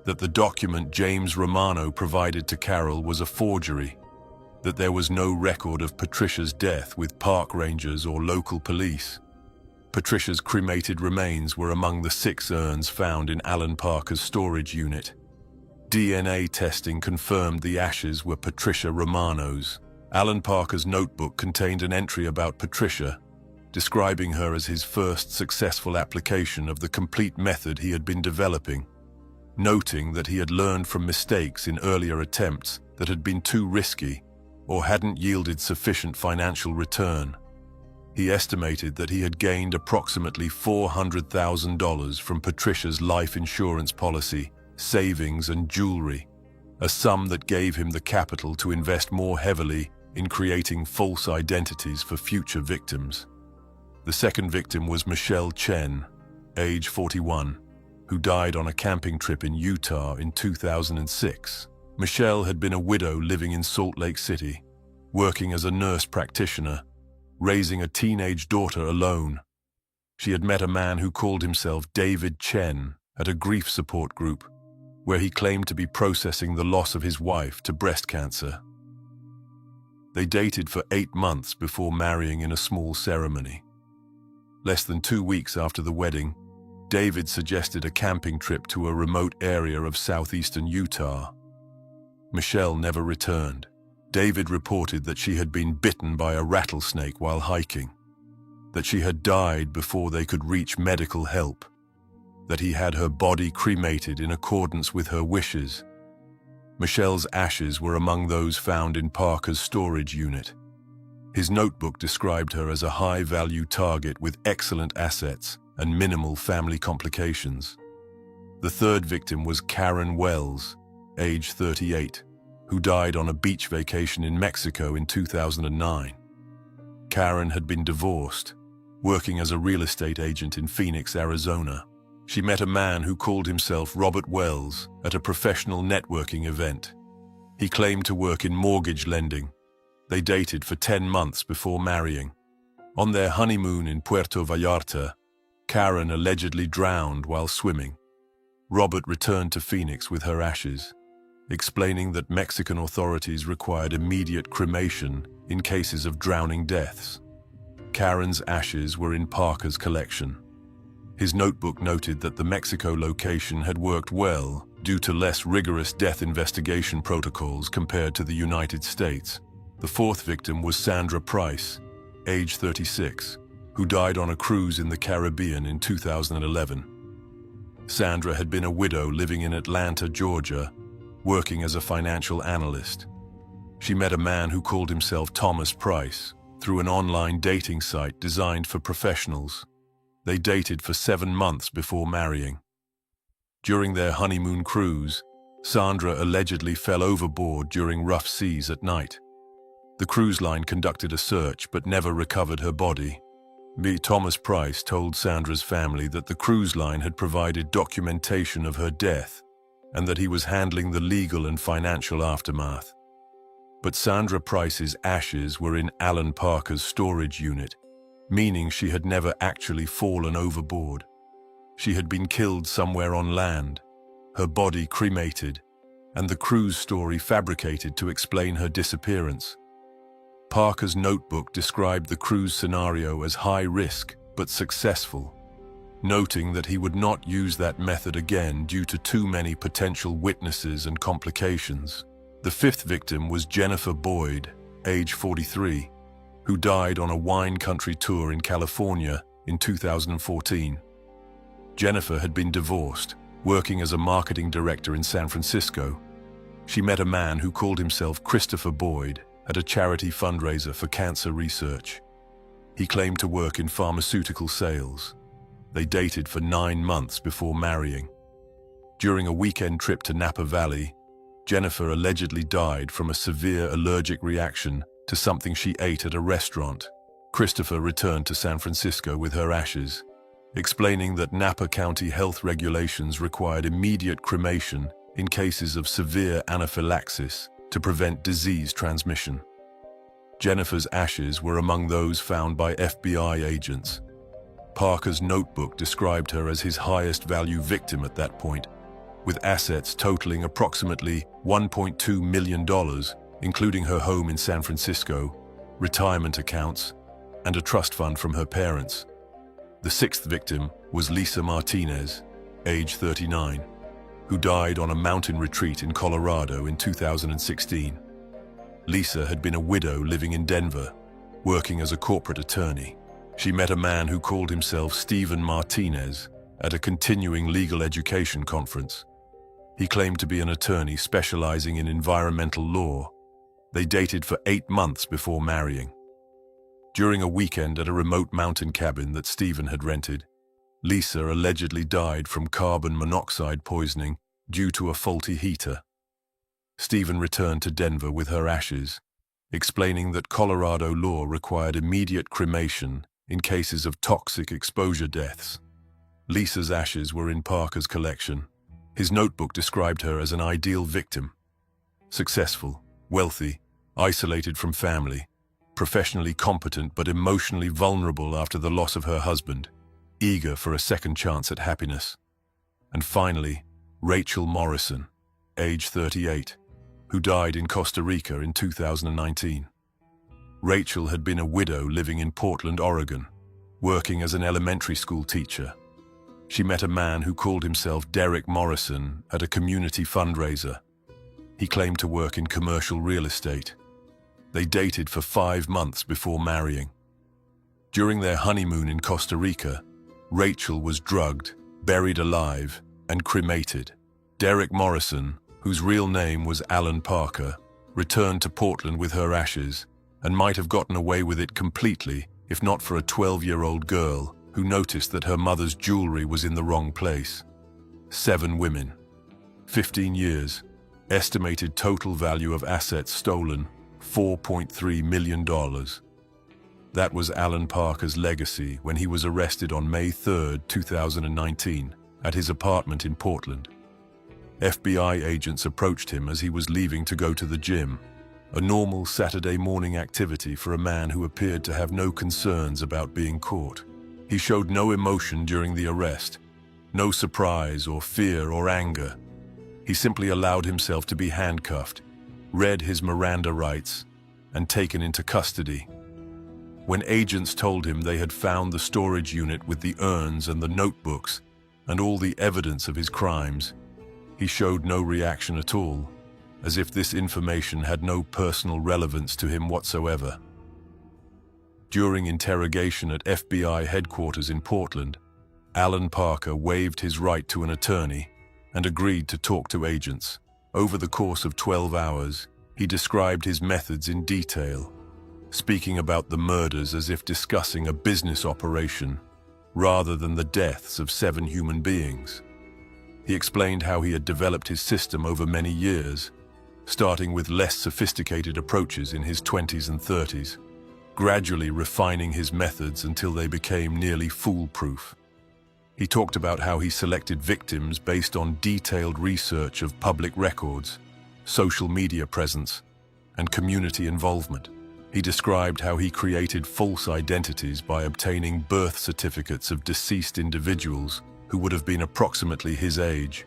that the document James Romano provided to Carol was a forgery, that there was no record of Patricia's death with park rangers or local police. Patricia's cremated remains were among the 6 urns found in Alan Parker's storage unit. DNA testing confirmed the ashes were Patricia Romano's. Alan Parker's notebook contained an entry about Patricia, describing her as his first successful application of the complete method he had been developing, noting that he had learned from mistakes in earlier attempts that had been too risky or hadn't yielded sufficient financial return. He estimated that he had gained approximately $400,000 from Patricia's life insurance policy, savings and jewelry, a sum that gave him the capital to invest more heavily in creating false identities for future victims. The second victim was Michelle Chen, age 41, who died on a camping trip in Utah in 2006. Michelle had been a widow living in Salt Lake City, working as a nurse practitioner, raising a teenage daughter alone. She had met a man who called himself David Chen at a grief support group, where he claimed to be processing the loss of his wife to breast cancer. They dated for 8 months before marrying in a small ceremony. Less than 2 weeks after the wedding, David suggested a camping trip to a remote area of southeastern Utah. Michelle never returned. David reported that she had been bitten by a rattlesnake while hiking, that she had died before they could reach medical help, that he had her body cremated in accordance with her wishes. Michelle's ashes were among those found in Parker's storage unit. His notebook described her as a high-value target with excellent assets and minimal family complications. The third victim was Karen Wells, age 38, who died on a beach vacation in Mexico in 2009. Karen had been divorced, working as a real estate agent in Phoenix, Arizona. She met a man who called himself Robert Wells at a professional networking event. He claimed to work in mortgage lending. They dated for 10 months before marrying. On their honeymoon in Puerto Vallarta, Karen allegedly drowned while swimming. Robert returned to Phoenix with her ashes, explaining that Mexican authorities required immediate cremation in cases of drowning deaths. Karen's ashes were in Parker's collection. His notebook noted that the Mexico location had worked well due to less rigorous death investigation protocols compared to the United States. The fourth victim was Sandra Price, age 36, who died on a cruise in the Caribbean in 2011. Sandra had been a widow living in Atlanta, Georgia, working as a financial analyst. She met a man who called himself Thomas Price through an online dating site designed for professionals. They dated for 7 months before marrying. During their honeymoon cruise, Sandra allegedly fell overboard during rough seas at night. The cruise line conducted a search but never recovered her body. Thomas Price told Sandra's family that the cruise line had provided documentation of her death and that he was handling the legal and financial aftermath. But Sandra Price's ashes were in Alan Parker's storage unit, meaning she had never actually fallen overboard. She had been killed somewhere on land, her body cremated, and the cruise story fabricated to explain her disappearance. Parker's notebook described the cruise scenario as high risk but successful, noting that he would not use that method again due to too many potential witnesses and complications. The fifth victim was Jennifer Boyd, age 43, who died on a wine country tour in California in 2014. Jennifer had been divorced, working as a marketing director in San Francisco. She met a man who called himself Christopher Boyd at a charity fundraiser for cancer research. He claimed to work in pharmaceutical sales. They dated for 9 months before marrying. During a weekend trip to Napa Valley, Jennifer allegedly died from a severe allergic reaction to something she ate at a restaurant. Christopher returned to San Francisco with her ashes, explaining that Napa County health regulations required immediate cremation in cases of severe anaphylaxis to prevent disease transmission. Jennifer's ashes were among those found by FBI agents. Parker's notebook described her as his highest value victim at that point, with assets totaling approximately $1.2 million, including her home in San Francisco, retirement accounts, and a trust fund from her parents. The sixth victim was Lisa Martinez, age 39, who died on a mountain retreat in Colorado in 2016. Lisa had been a widow living in Denver, working as a corporate attorney. She met a man who called himself Stephen Martinez at a continuing legal education conference. He claimed to be an attorney specializing in environmental law. They dated for 8 months before marrying. During a weekend at a remote mountain cabin that Stephen had rented, Lisa allegedly died from carbon monoxide poisoning due to a faulty heater. Stephen returned to Denver with her ashes, explaining that Colorado law required immediate cremation in cases of toxic exposure deaths. Lisa's ashes were in Parker's collection. His notebook described her as an ideal victim: successful, wealthy, isolated from family, professionally competent but emotionally vulnerable after the loss of her husband, eager for a second chance at happiness. And finally, Rachel Morrison, age 38, who died in Costa Rica in 2019. Rachel had been a widow living in Portland, Oregon, working as an elementary school teacher. She met a man who called himself Derek Morrison at a community fundraiser. He claimed to work in commercial real estate. They dated for 5 months before marrying. During their honeymoon in Costa Rica, Rachel was drugged, buried alive, and cremated. Derek Morrison, whose real name was Alan Parker, returned to Portland with her ashes and might have gotten away with it completely if not for a 12-year-old girl who noticed that her mother's jewelry was in the wrong place. 7 women, 15 years, estimated total value of assets stolen, $4.3 million. That was Alan Parker's legacy when he was arrested on May 3, 2019, at his apartment in Portland. FBI agents approached him as he was leaving to go to the gym, a normal Saturday morning activity for a man who appeared to have no concerns about being caught. He showed no emotion during the arrest, no surprise or fear or anger. He simply allowed himself to be handcuffed, read his Miranda rights, and taken into custody. When agents told him they had found the storage unit with the urns and the notebooks and all the evidence of his crimes, he showed no reaction at all, as if this information had no personal relevance to him whatsoever. During interrogation at FBI headquarters in Portland, Alan Parker waived his right to an attorney and agreed to talk to agents. Over the course of 12 hours, he described his methods in detail, speaking about the murders as if discussing a business operation rather than the deaths of 7 human beings. He explained how he had developed his system over many years, starting with less sophisticated approaches in his 20s and 30s, gradually refining his methods until they became nearly foolproof. He talked about how he selected victims based on detailed research of public records, social media presence, and community involvement. He described how he created false identities by obtaining birth certificates of deceased individuals who would have been approximately his age,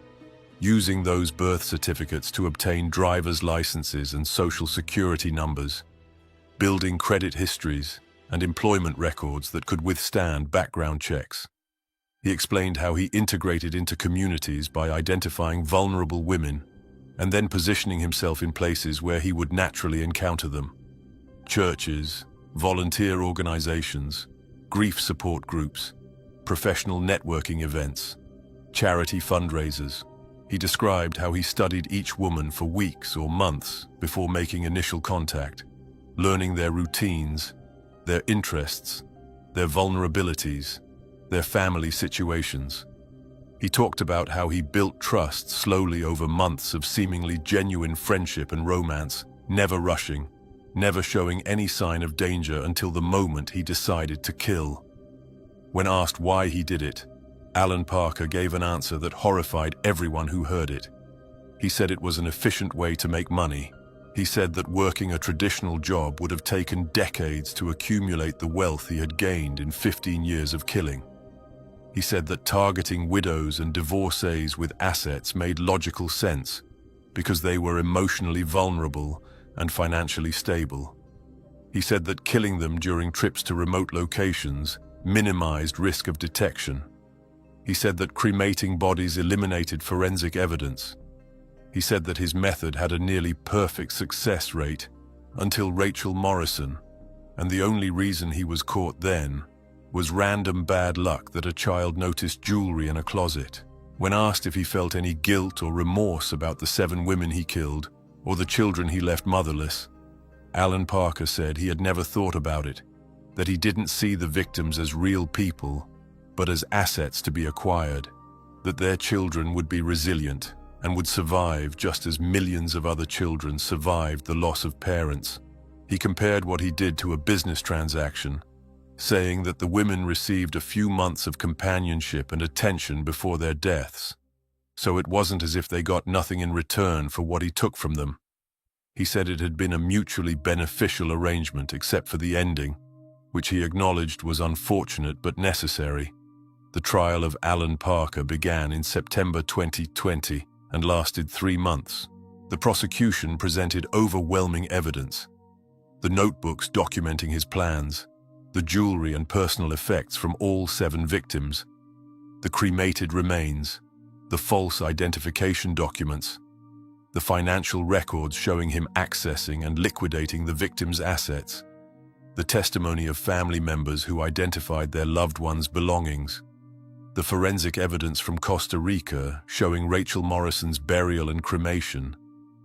using those birth certificates to obtain driver's licenses and social security numbers, building credit histories and employment records that could withstand background checks. He explained how he integrated into communities by identifying vulnerable women and then positioning himself in places where he would naturally encounter them: churches, volunteer organizations, grief support groups, professional networking events, charity fundraisers. He described how he studied each woman for weeks or months before making initial contact, learning their routines, their interests, their vulnerabilities, their family situations. He talked about how he built trust slowly over months of seemingly genuine friendship and romance, never rushing, never showing any sign of danger until the moment he decided to kill. When asked why he did it, Alan Parker gave an answer that horrified everyone who heard it. He said it was an efficient way to make money. He said that working a traditional job would have taken decades to accumulate the wealth he had gained in 15 years of killing. He said that targeting widows and divorcees with assets made logical sense because they were emotionally vulnerable and financially stable. He said that killing them during trips to remote locations minimized risk of detection. He said that cremating bodies eliminated forensic evidence. He said that his method had a nearly perfect success rate until Rachel Morrison, and the only reason he was caught then was random bad luck that a child noticed jewelry in a closet. When asked if he felt any guilt or remorse about the 7 women he killed or the children he left motherless, Alan Parker said he had never thought about it, that he didn't see the victims as real people, but as assets to be acquired, that their children would be resilient and would survive just as millions of other children survived the loss of parents. He compared what he did to a business transaction, saying that the women received a few months of companionship and attention before their deaths, so it wasn't as if they got nothing in return for what he took from them. He said it had been a mutually beneficial arrangement except for the ending, which he acknowledged was unfortunate but necessary. The trial of Alan Parker began in September 2020 and lasted 3 months. The prosecution presented overwhelming evidence: the notebooks documenting his plans, the jewelry and personal effects from all 7 victims, the cremated remains, the false identification documents, the financial records showing him accessing and liquidating the victims' assets, the testimony of family members who identified their loved ones' belongings, the forensic evidence from Costa Rica showing Rachel Morrison's burial and cremation,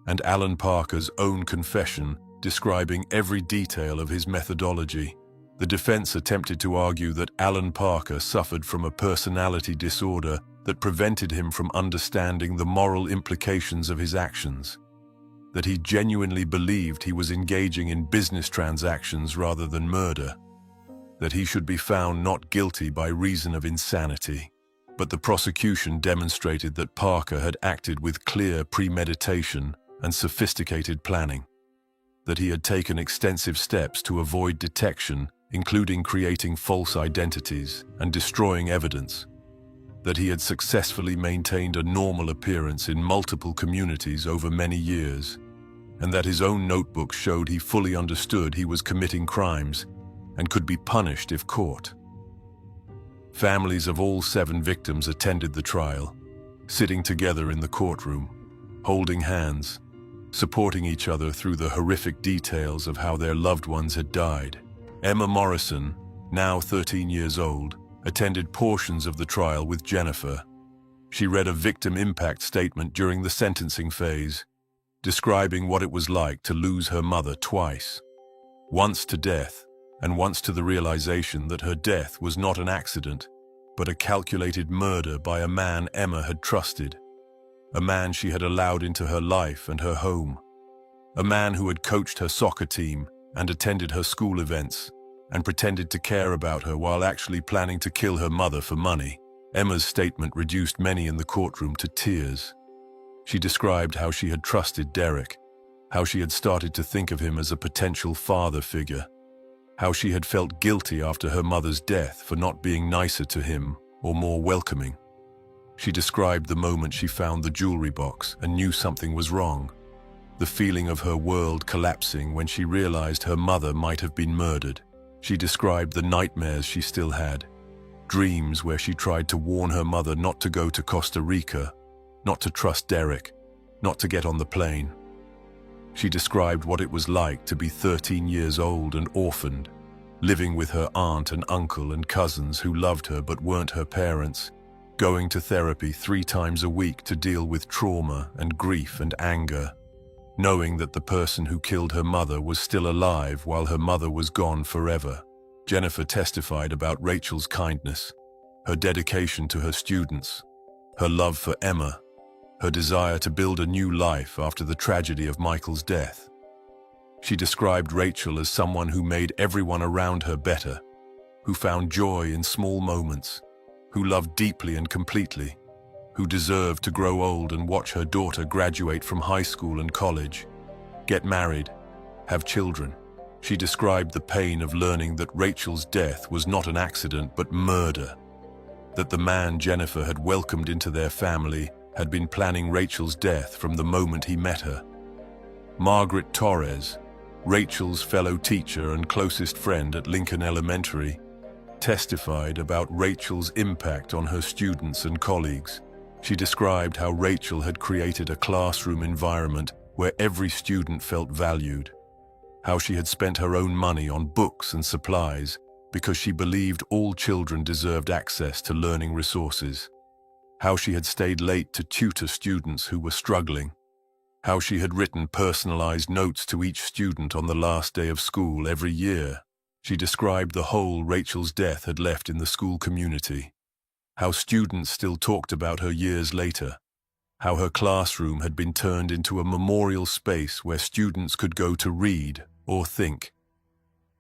and Alan Parker's own confession describing every detail of his methodology. The defense attempted to argue that Alan Parker suffered from a personality disorder that prevented him from understanding the moral implications of his actions, that he genuinely believed he was engaging in business transactions rather than murder, that he should be found not guilty by reason of insanity. But the prosecution demonstrated that Parker had acted with clear premeditation and sophisticated planning, that he had taken extensive steps to avoid detection, including creating false identities and destroying evidence, that he had successfully maintained a normal appearance in multiple communities over many years, and that his own notebook showed he fully understood he was committing crimes and could be punished if caught. Families of all 7 victims attended the trial, sitting together in the courtroom, holding hands, supporting each other through the horrific details of how their loved ones had died. Emma Morrison, now 13 years old, attended portions of the trial with Jennifer. She read a victim impact statement during the sentencing phase, describing what it was like to lose her mother twice, once to death, and once to the realization that her death was not an accident, but a calculated murder by a man Emma had trusted, a man she had allowed into her life and her home, a man who had coached her soccer team and attended her school events and pretended to care about her while actually planning to kill her mother for money. Emma's statement reduced many in the courtroom to tears. She described how she had trusted Derek, how she had started to think of him as a potential father figure, how she had felt guilty after her mother's death for not being nicer to him or more welcoming. She described the moment she found the jewelry box and knew something was wrong, the feeling of her world collapsing when she realized her mother might have been murdered. She described the nightmares she still had, dreams where she tried to warn her mother not to go to Costa Rica, not to trust Derek, not to get on the plane. She described what it was like to be 13 years old and orphaned, living with her aunt and uncle and cousins who loved her but weren't her parents, going to therapy 3 times a week to deal with trauma and grief and anger, knowing that the person who killed her mother was still alive while her mother was gone forever. Jennifer testified about Rachel's kindness, her dedication to her students, her love for Emma, her desire to build a new life after the tragedy of Michael's death. She described Rachel as someone who made everyone around her better, who found joy in small moments, who loved deeply and completely, who deserved to grow old and watch her daughter graduate from high school and college, get married, have children. She described the pain of learning that Rachel's death was not an accident but murder, that the man Jennifer had welcomed into their family had been planning Rachel's death from the moment he met her. Margaret Torres, Rachel's fellow teacher and closest friend at Lincoln Elementary, testified about Rachel's impact on her students and colleagues. She described how Rachel had created a classroom environment where every student felt valued, how she had spent her own money on books and supplies because she believed all children deserved access to learning resources, how she had stayed late to tutor students who were struggling, how she had written personalized notes to each student on the last day of school every year. She described the hole Rachel's death had left in the school community, how students still talked about her years later, how her classroom had been turned into a memorial space where students could go to read or think.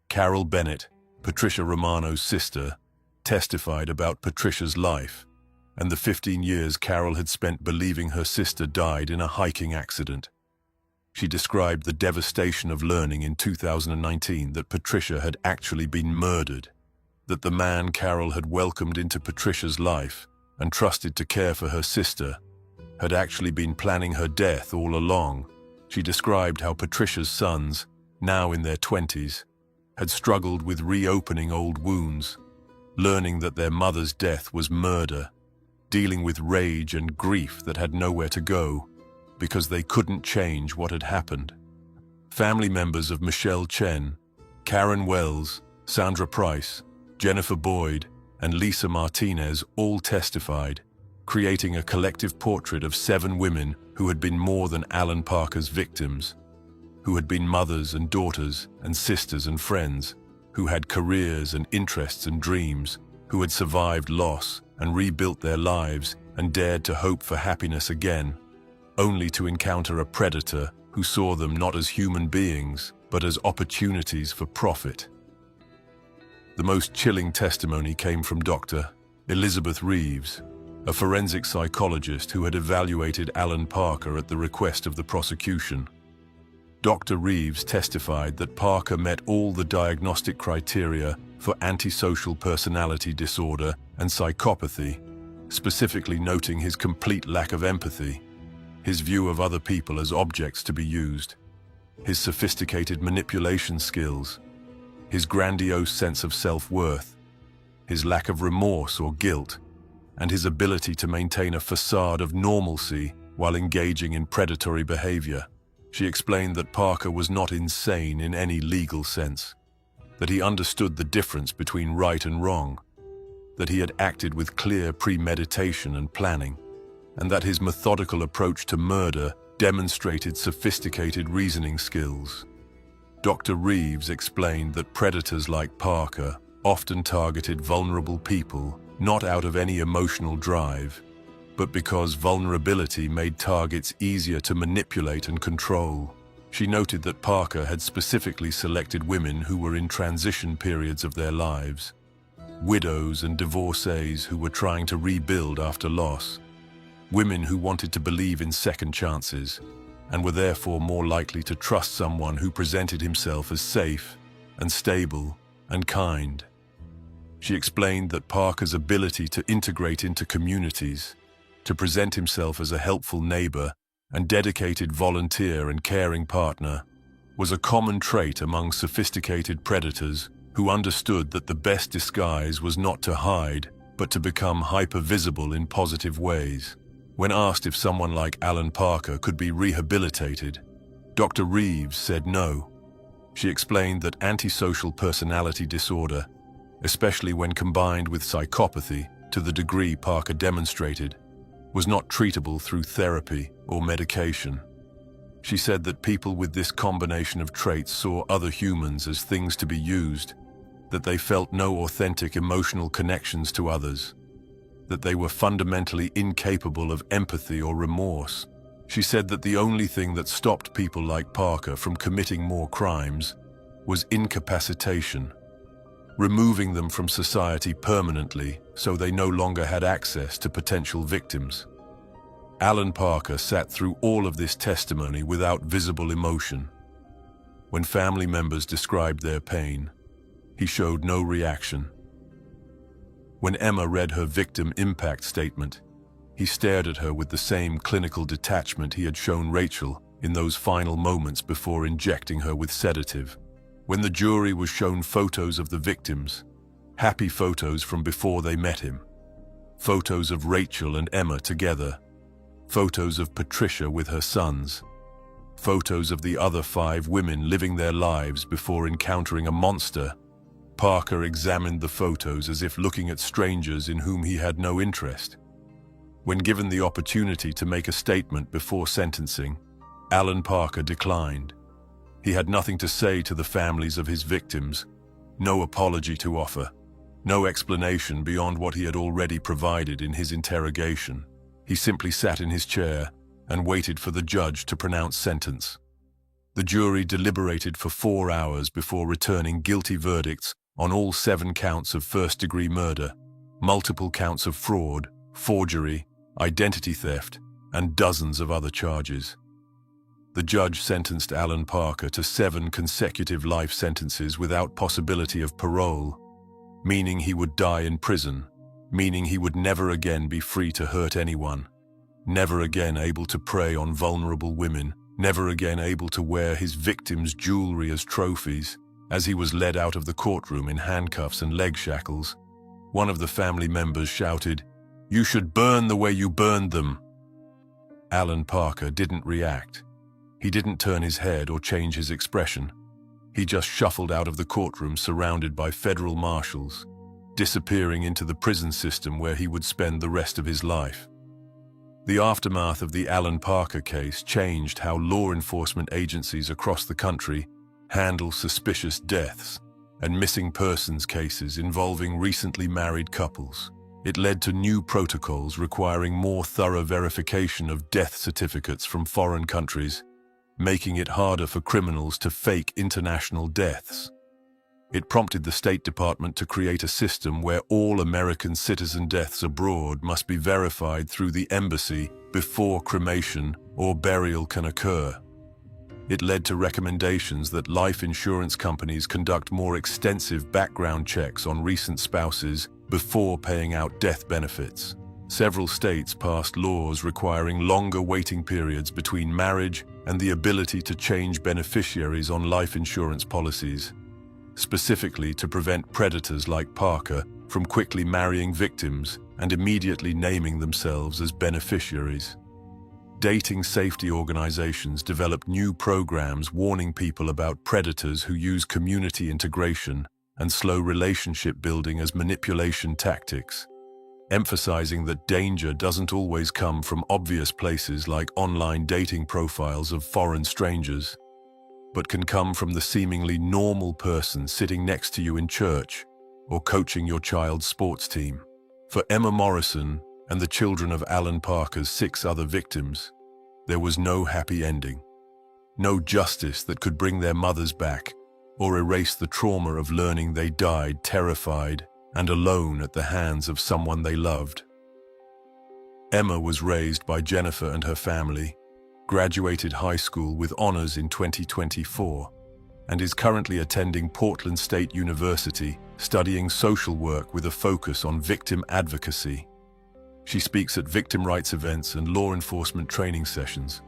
Carol Bennett, Patricia Romano's sister, testified about Patricia's life and the 15 years Carol had spent believing her sister died in a hiking accident. She described the devastation of learning in 2019 that Patricia had actually been murdered, that the man Carol had welcomed into Patricia's life and trusted to care for her sister had actually been planning her death all along. She described how Patricia's sons, now in their 20s, had struggled with reopening old wounds, learning that their mother's death was murder, dealing with rage and grief that had nowhere to go because they couldn't change what had happened. Family members of Michelle Chen, Karen Wells, Sandra Price, Jennifer Boyd, and Lisa Martinez all testified, creating a collective portrait of 7 women who had been more than Alan Parker's victims, who had been mothers and daughters and sisters and friends, who had careers and interests and dreams, who had survived loss and rebuilt their lives and dared to hope for happiness again, only to encounter a predator who saw them not as human beings, but as opportunities for profit. The most chilling testimony came from Dr. Elizabeth Reeves, a forensic psychologist who had evaluated Alan Parker at the request of the prosecution. Dr. Reeves testified that Parker met all the diagnostic criteria for antisocial personality disorder and psychopathy, specifically noting his complete lack of empathy, his view of other people as objects to be used, his sophisticated manipulation skills, his grandiose sense of self-worth, his lack of remorse or guilt, and his ability to maintain a facade of normalcy while engaging in predatory behavior. She explained that Parker was not insane in any legal sense, that he understood the difference between right and wrong, that he had acted with clear premeditation and planning, and that his methodical approach to murder demonstrated sophisticated reasoning skills. Dr. Reeves explained that predators like Parker often targeted vulnerable people not out of any emotional drive, but because vulnerability made targets easier to manipulate and control. She noted that Parker had specifically selected women who were in transition periods of their lives, widows and divorcees who were trying to rebuild after loss, women who wanted to believe in second chances and were therefore more likely to trust someone who presented himself as safe and stable and kind. She explained that Parker's ability to integrate into communities, to present himself as a helpful neighbor and dedicated volunteer and caring partner, was a common trait among sophisticated predators who understood that the best disguise was not to hide, but to become hyper-visible in positive ways. When asked if someone like Alan Parker could be rehabilitated, Dr. Reeves said no. She explained that antisocial personality disorder, especially when combined with psychopathy to the degree Parker demonstrated, was not treatable through therapy or medication. She said that people with this combination of traits saw other humans as things to be used, that they felt no authentic emotional connections to others. that they were fundamentally incapable of empathy or remorse. She said that the only thing that stopped people like Parker from committing more crimes was incapacitation, removing them from society permanently so they no longer had access to potential victims. Alan Parker sat through all of this testimony without visible emotion. When family members described their pain, he showed no reaction. When Emma read her victim impact statement, he stared at her with the same clinical detachment he had shown Rachel in those final moments before injecting her with sedative. When the jury was shown photos of the victims, happy photos from before they met him, photos of Rachel and Emma together, photos of Patricia with her sons, photos of the other 5 women living their lives before encountering a monster, Parker examined the photos as if looking at strangers in whom he had no interest. When given the opportunity to make a statement before sentencing, Alan Parker declined. He had nothing to say to the families of his victims, no apology to offer, no explanation beyond what he had already provided in his interrogation. He simply sat in his chair and waited for the judge to pronounce sentence. The jury deliberated for 4 hours before returning guilty verdicts on all 7 counts of first-degree murder, multiple counts of fraud, forgery, identity theft, and dozens of other charges. The judge sentenced Alan Parker to 7 consecutive life sentences without possibility of parole, meaning he would die in prison, meaning he would never again be free to hurt anyone, never again able to prey on vulnerable women, never again able to wear his victims' jewelry as trophies. As he was led out of the courtroom in handcuffs and leg shackles, one of the family members shouted, "You should burn the way you burned them." Alan Parker didn't react. He didn't turn his head or change his expression. He just shuffled out of the courtroom surrounded by federal marshals, disappearing into the prison system where he would spend the rest of his life. The aftermath of the Alan Parker case changed how law enforcement agencies across the country handle suspicious deaths and missing persons cases involving recently married couples. It led to new protocols requiring more thorough verification of death certificates from foreign countries, making it harder for criminals to fake international deaths. It prompted the State Department to create a system where all American citizen deaths abroad must be verified through the embassy before cremation or burial can occur. It led to recommendations that life insurance companies conduct more extensive background checks on recent spouses before paying out death benefits. Several states passed laws requiring longer waiting periods between marriage and the ability to change beneficiaries on life insurance policies, specifically to prevent predators like Parker from quickly marrying victims and immediately naming themselves as beneficiaries. Dating safety organizations developed new programs warning people about predators who use community integration and slow relationship building as manipulation tactics, emphasizing that danger doesn't always come from obvious places like online dating profiles of foreign strangers, but can come from the seemingly normal person sitting next to you in church or coaching your child's sports team. For Emma Morrison and the children of Alan Parker's 6 other victims, there was no happy ending, no justice that could bring their mothers back or erase the trauma of learning they died terrified and alone at the hands of someone they loved. Emma was raised by Jennifer and her family, graduated high school with honors in 2024, and is currently attending Portland State University, studying social work with a focus on victim advocacy. She speaks at victim rights events and law enforcement training sessions,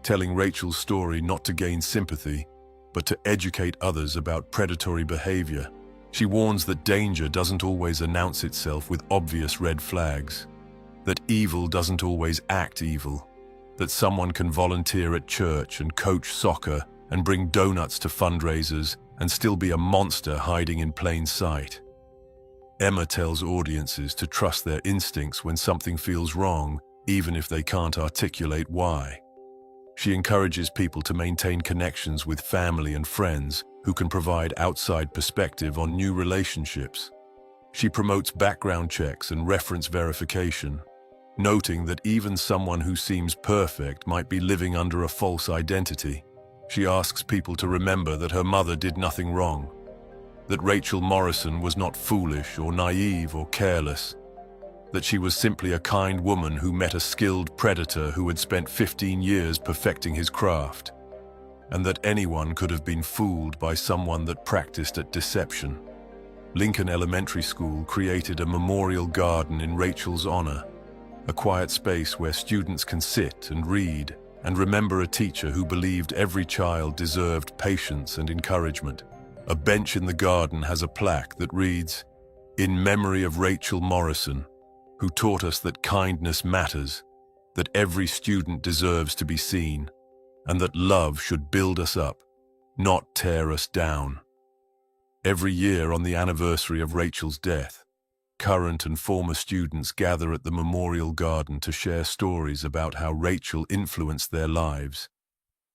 telling Rachel's story not to gain sympathy, but to educate others about predatory behavior. She warns that danger doesn't always announce itself with obvious red flags, that evil doesn't always act evil, that someone can volunteer at church and coach soccer and bring donuts to fundraisers and still be a monster hiding in plain sight. Emma tells audiences to trust their instincts when something feels wrong, even if they can't articulate why. She encourages people to maintain connections with family and friends who can provide outside perspective on new relationships. She promotes background checks and reference verification, noting that even someone who seems perfect might be living under a false identity. She asks people to remember that her mother did nothing wrong, that Rachel Morrison was not foolish or naive or careless, that she was simply a kind woman who met a skilled predator who had spent 15 years perfecting his craft, and that anyone could have been fooled by someone that practiced at deception. Lincoln Elementary School created a memorial garden in Rachel's honor, a quiet space where students can sit and read and remember a teacher who believed every child deserved patience and encouragement. A bench in the garden has a plaque that reads, "In memory of Rachel Morrison, who taught us that kindness matters, that every student deserves to be seen, and that love should build us up, not tear us down." Every year on the anniversary of Rachel's death, current and former students gather at the memorial garden to share stories about how Rachel influenced their lives,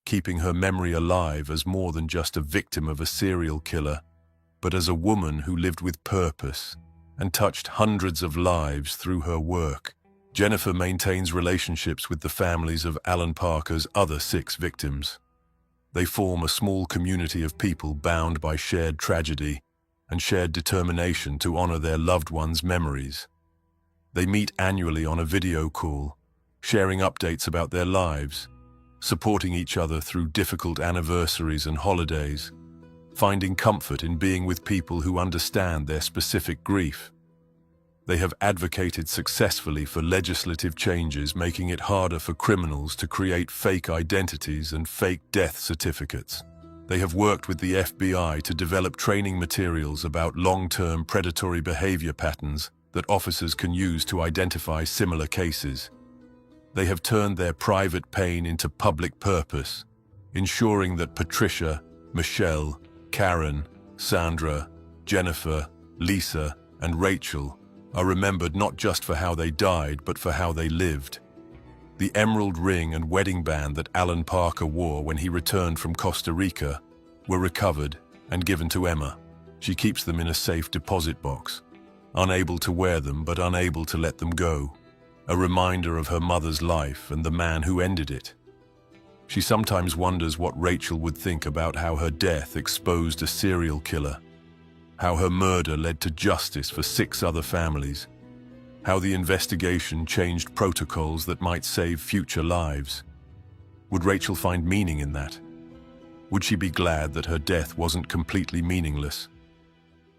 keeping her memory alive as more than just a victim of a serial killer, but as a woman who lived with purpose and touched hundreds of lives through her work. Jennifer maintains relationships with the families of Alan Parker's other 6 victims. They form a small community of people bound by shared tragedy and shared determination to honor their loved ones' memories. They meet annually on a video call, sharing updates about their lives, supporting each other through difficult anniversaries and holidays, finding comfort in being with people who understand their specific grief. They have advocated successfully for legislative changes, making it harder for criminals to create fake identities and fake death certificates. They have worked with the FBI to develop training materials about long-term predatory behavior patterns that officers can use to identify similar cases. They have turned their private pain into public purpose, ensuring that Patricia, Michelle, Karen, Sandra, Jennifer, Lisa, and Rachel are remembered not just for how they died, but for how they lived. The emerald ring and wedding band that Alan Parker wore when he returned from Costa Rica were recovered and given to Emma. She keeps them in a safe deposit box, unable to wear them but unable to let them go, a reminder of her mother's life and the man who ended it. She sometimes wonders what Rachel would think about how her death exposed a serial killer, how her murder led to justice for 6 other families, how the investigation changed protocols that might save future lives. Would Rachel find meaning in that? Would she be glad that her death wasn't completely meaningless?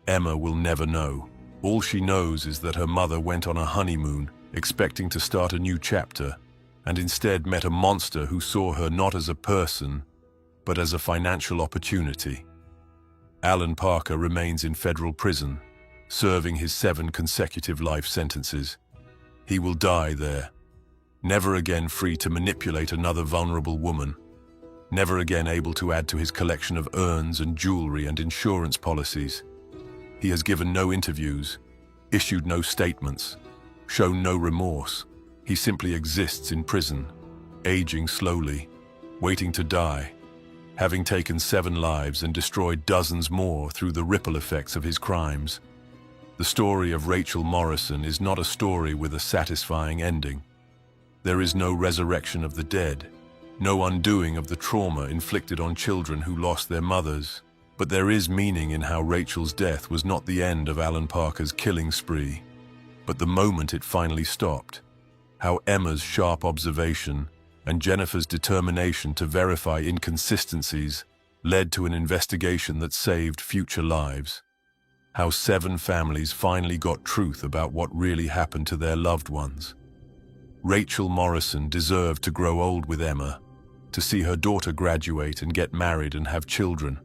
Emma will never know. All she knows is that her mother went on a honeymoon, expecting to start a new chapter, and instead met a monster who saw her not as a person, but as a financial opportunity. Alan Parker remains in federal prison, serving his 7 consecutive life sentences. He will die there, never again free to manipulate another vulnerable woman, never again able to add to his collection of urns and jewelry and insurance policies. He has given no interviews, issued no statements, shown no remorse. He simply exists in prison, aging slowly, waiting to die, having taken 7 lives and destroyed dozens more through the ripple effects of his crimes. The story of Rachel Morrison is not a story with a satisfying ending. There is no resurrection of the dead, no undoing of the trauma inflicted on children who lost their mothers. But there is meaning in how Rachel's death was not the end of Alan Parker's killing spree, but the moment it finally stopped. How Emma's sharp observation and Jennifer's determination to verify inconsistencies led to an investigation that saved future lives. How 7 families finally got truth about what really happened to their loved ones. Rachel Morrison deserved to grow old with Emma, to see her daughter graduate and get married and have children,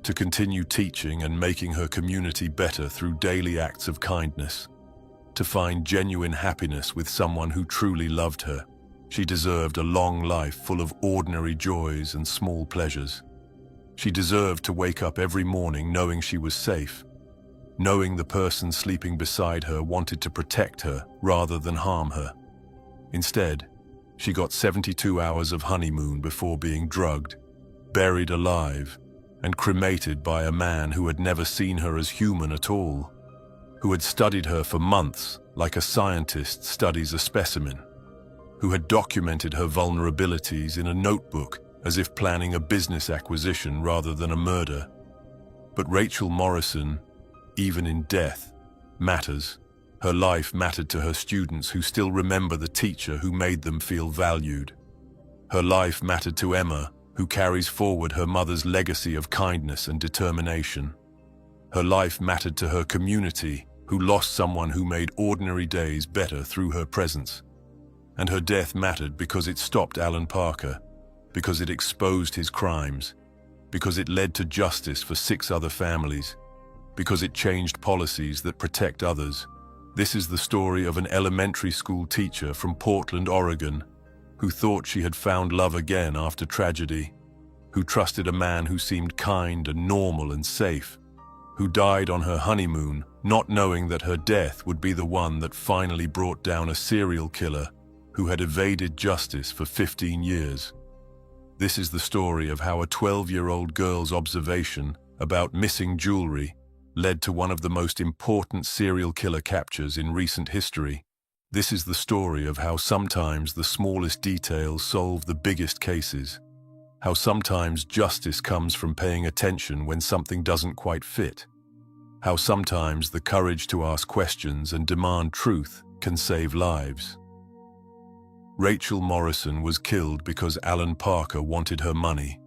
to continue teaching and making her community better through daily acts of kindness, to find genuine happiness with someone who truly loved her. She deserved a long life full of ordinary joys and small pleasures. She deserved to wake up every morning knowing she was safe, knowing the person sleeping beside her wanted to protect her rather than harm her. Instead, she got 72 hours of honeymoon before being drugged, buried alive, and cremated by a man who had never seen her as human at all. who had studied her for months like a scientist studies a specimen, who had documented her vulnerabilities in a notebook as if planning a business acquisition rather than a murder. But Rachel Morrison, even in death, matters. Her life mattered to her students who still remember the teacher who made them feel valued. Her life mattered to Emma, who carries forward her mother's legacy of kindness and determination. Her life mattered to her community, who lost someone who made ordinary days better through her presence. And her death mattered because it stopped Alan Parker, because it exposed his crimes, because it led to justice for 6 other families, because it changed policies that protect others. This is the story of an elementary school teacher from Portland, Oregon, who thought she had found love again after tragedy, who trusted a man who seemed kind and normal and safe, who died on her honeymoon, not knowing that her death would be the one that finally brought down a serial killer who had evaded justice for 15 years. This is the story of how a 12-year-old girl's observation about missing jewelry led to one of the most important serial killer captures in recent history. This is the story of how sometimes the smallest details solve the biggest cases, how sometimes justice comes from paying attention when something doesn't quite fit, how sometimes the courage to ask questions and demand truth can save lives. Rachel Morrison was killed because Alan Parker wanted her money,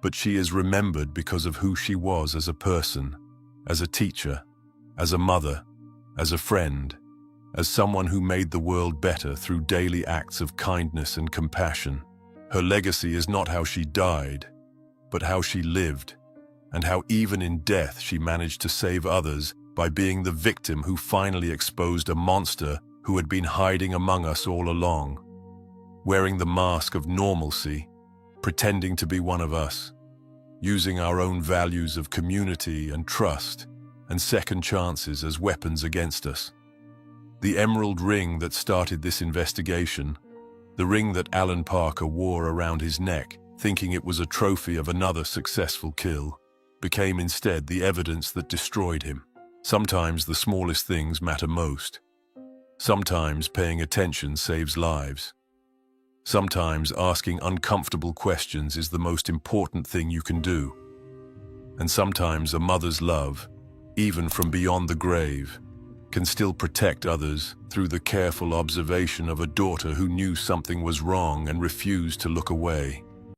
but she is remembered because of who she was as a person, as a teacher, as a mother, as a friend, as someone who made the world better through daily acts of kindness and compassion. Her legacy is not how she died, but how she lived, and how even in death she managed to save others by being the victim who finally exposed a monster who had been hiding among us all along, wearing the mask of normalcy, pretending to be one of us, using our own values of community and trust and second chances as weapons against us. The emerald ring that started this investigation, the ring that Alan Parker wore around his neck, thinking it was a trophy of another successful kill, became instead the evidence that destroyed him. Sometimes the smallest things matter most. Sometimes paying attention saves lives. Sometimes asking uncomfortable questions is the most important thing you can do. And sometimes a mother's love, even from beyond the grave, can still protect others through the careful observation of a daughter who knew something was wrong and refused to look away.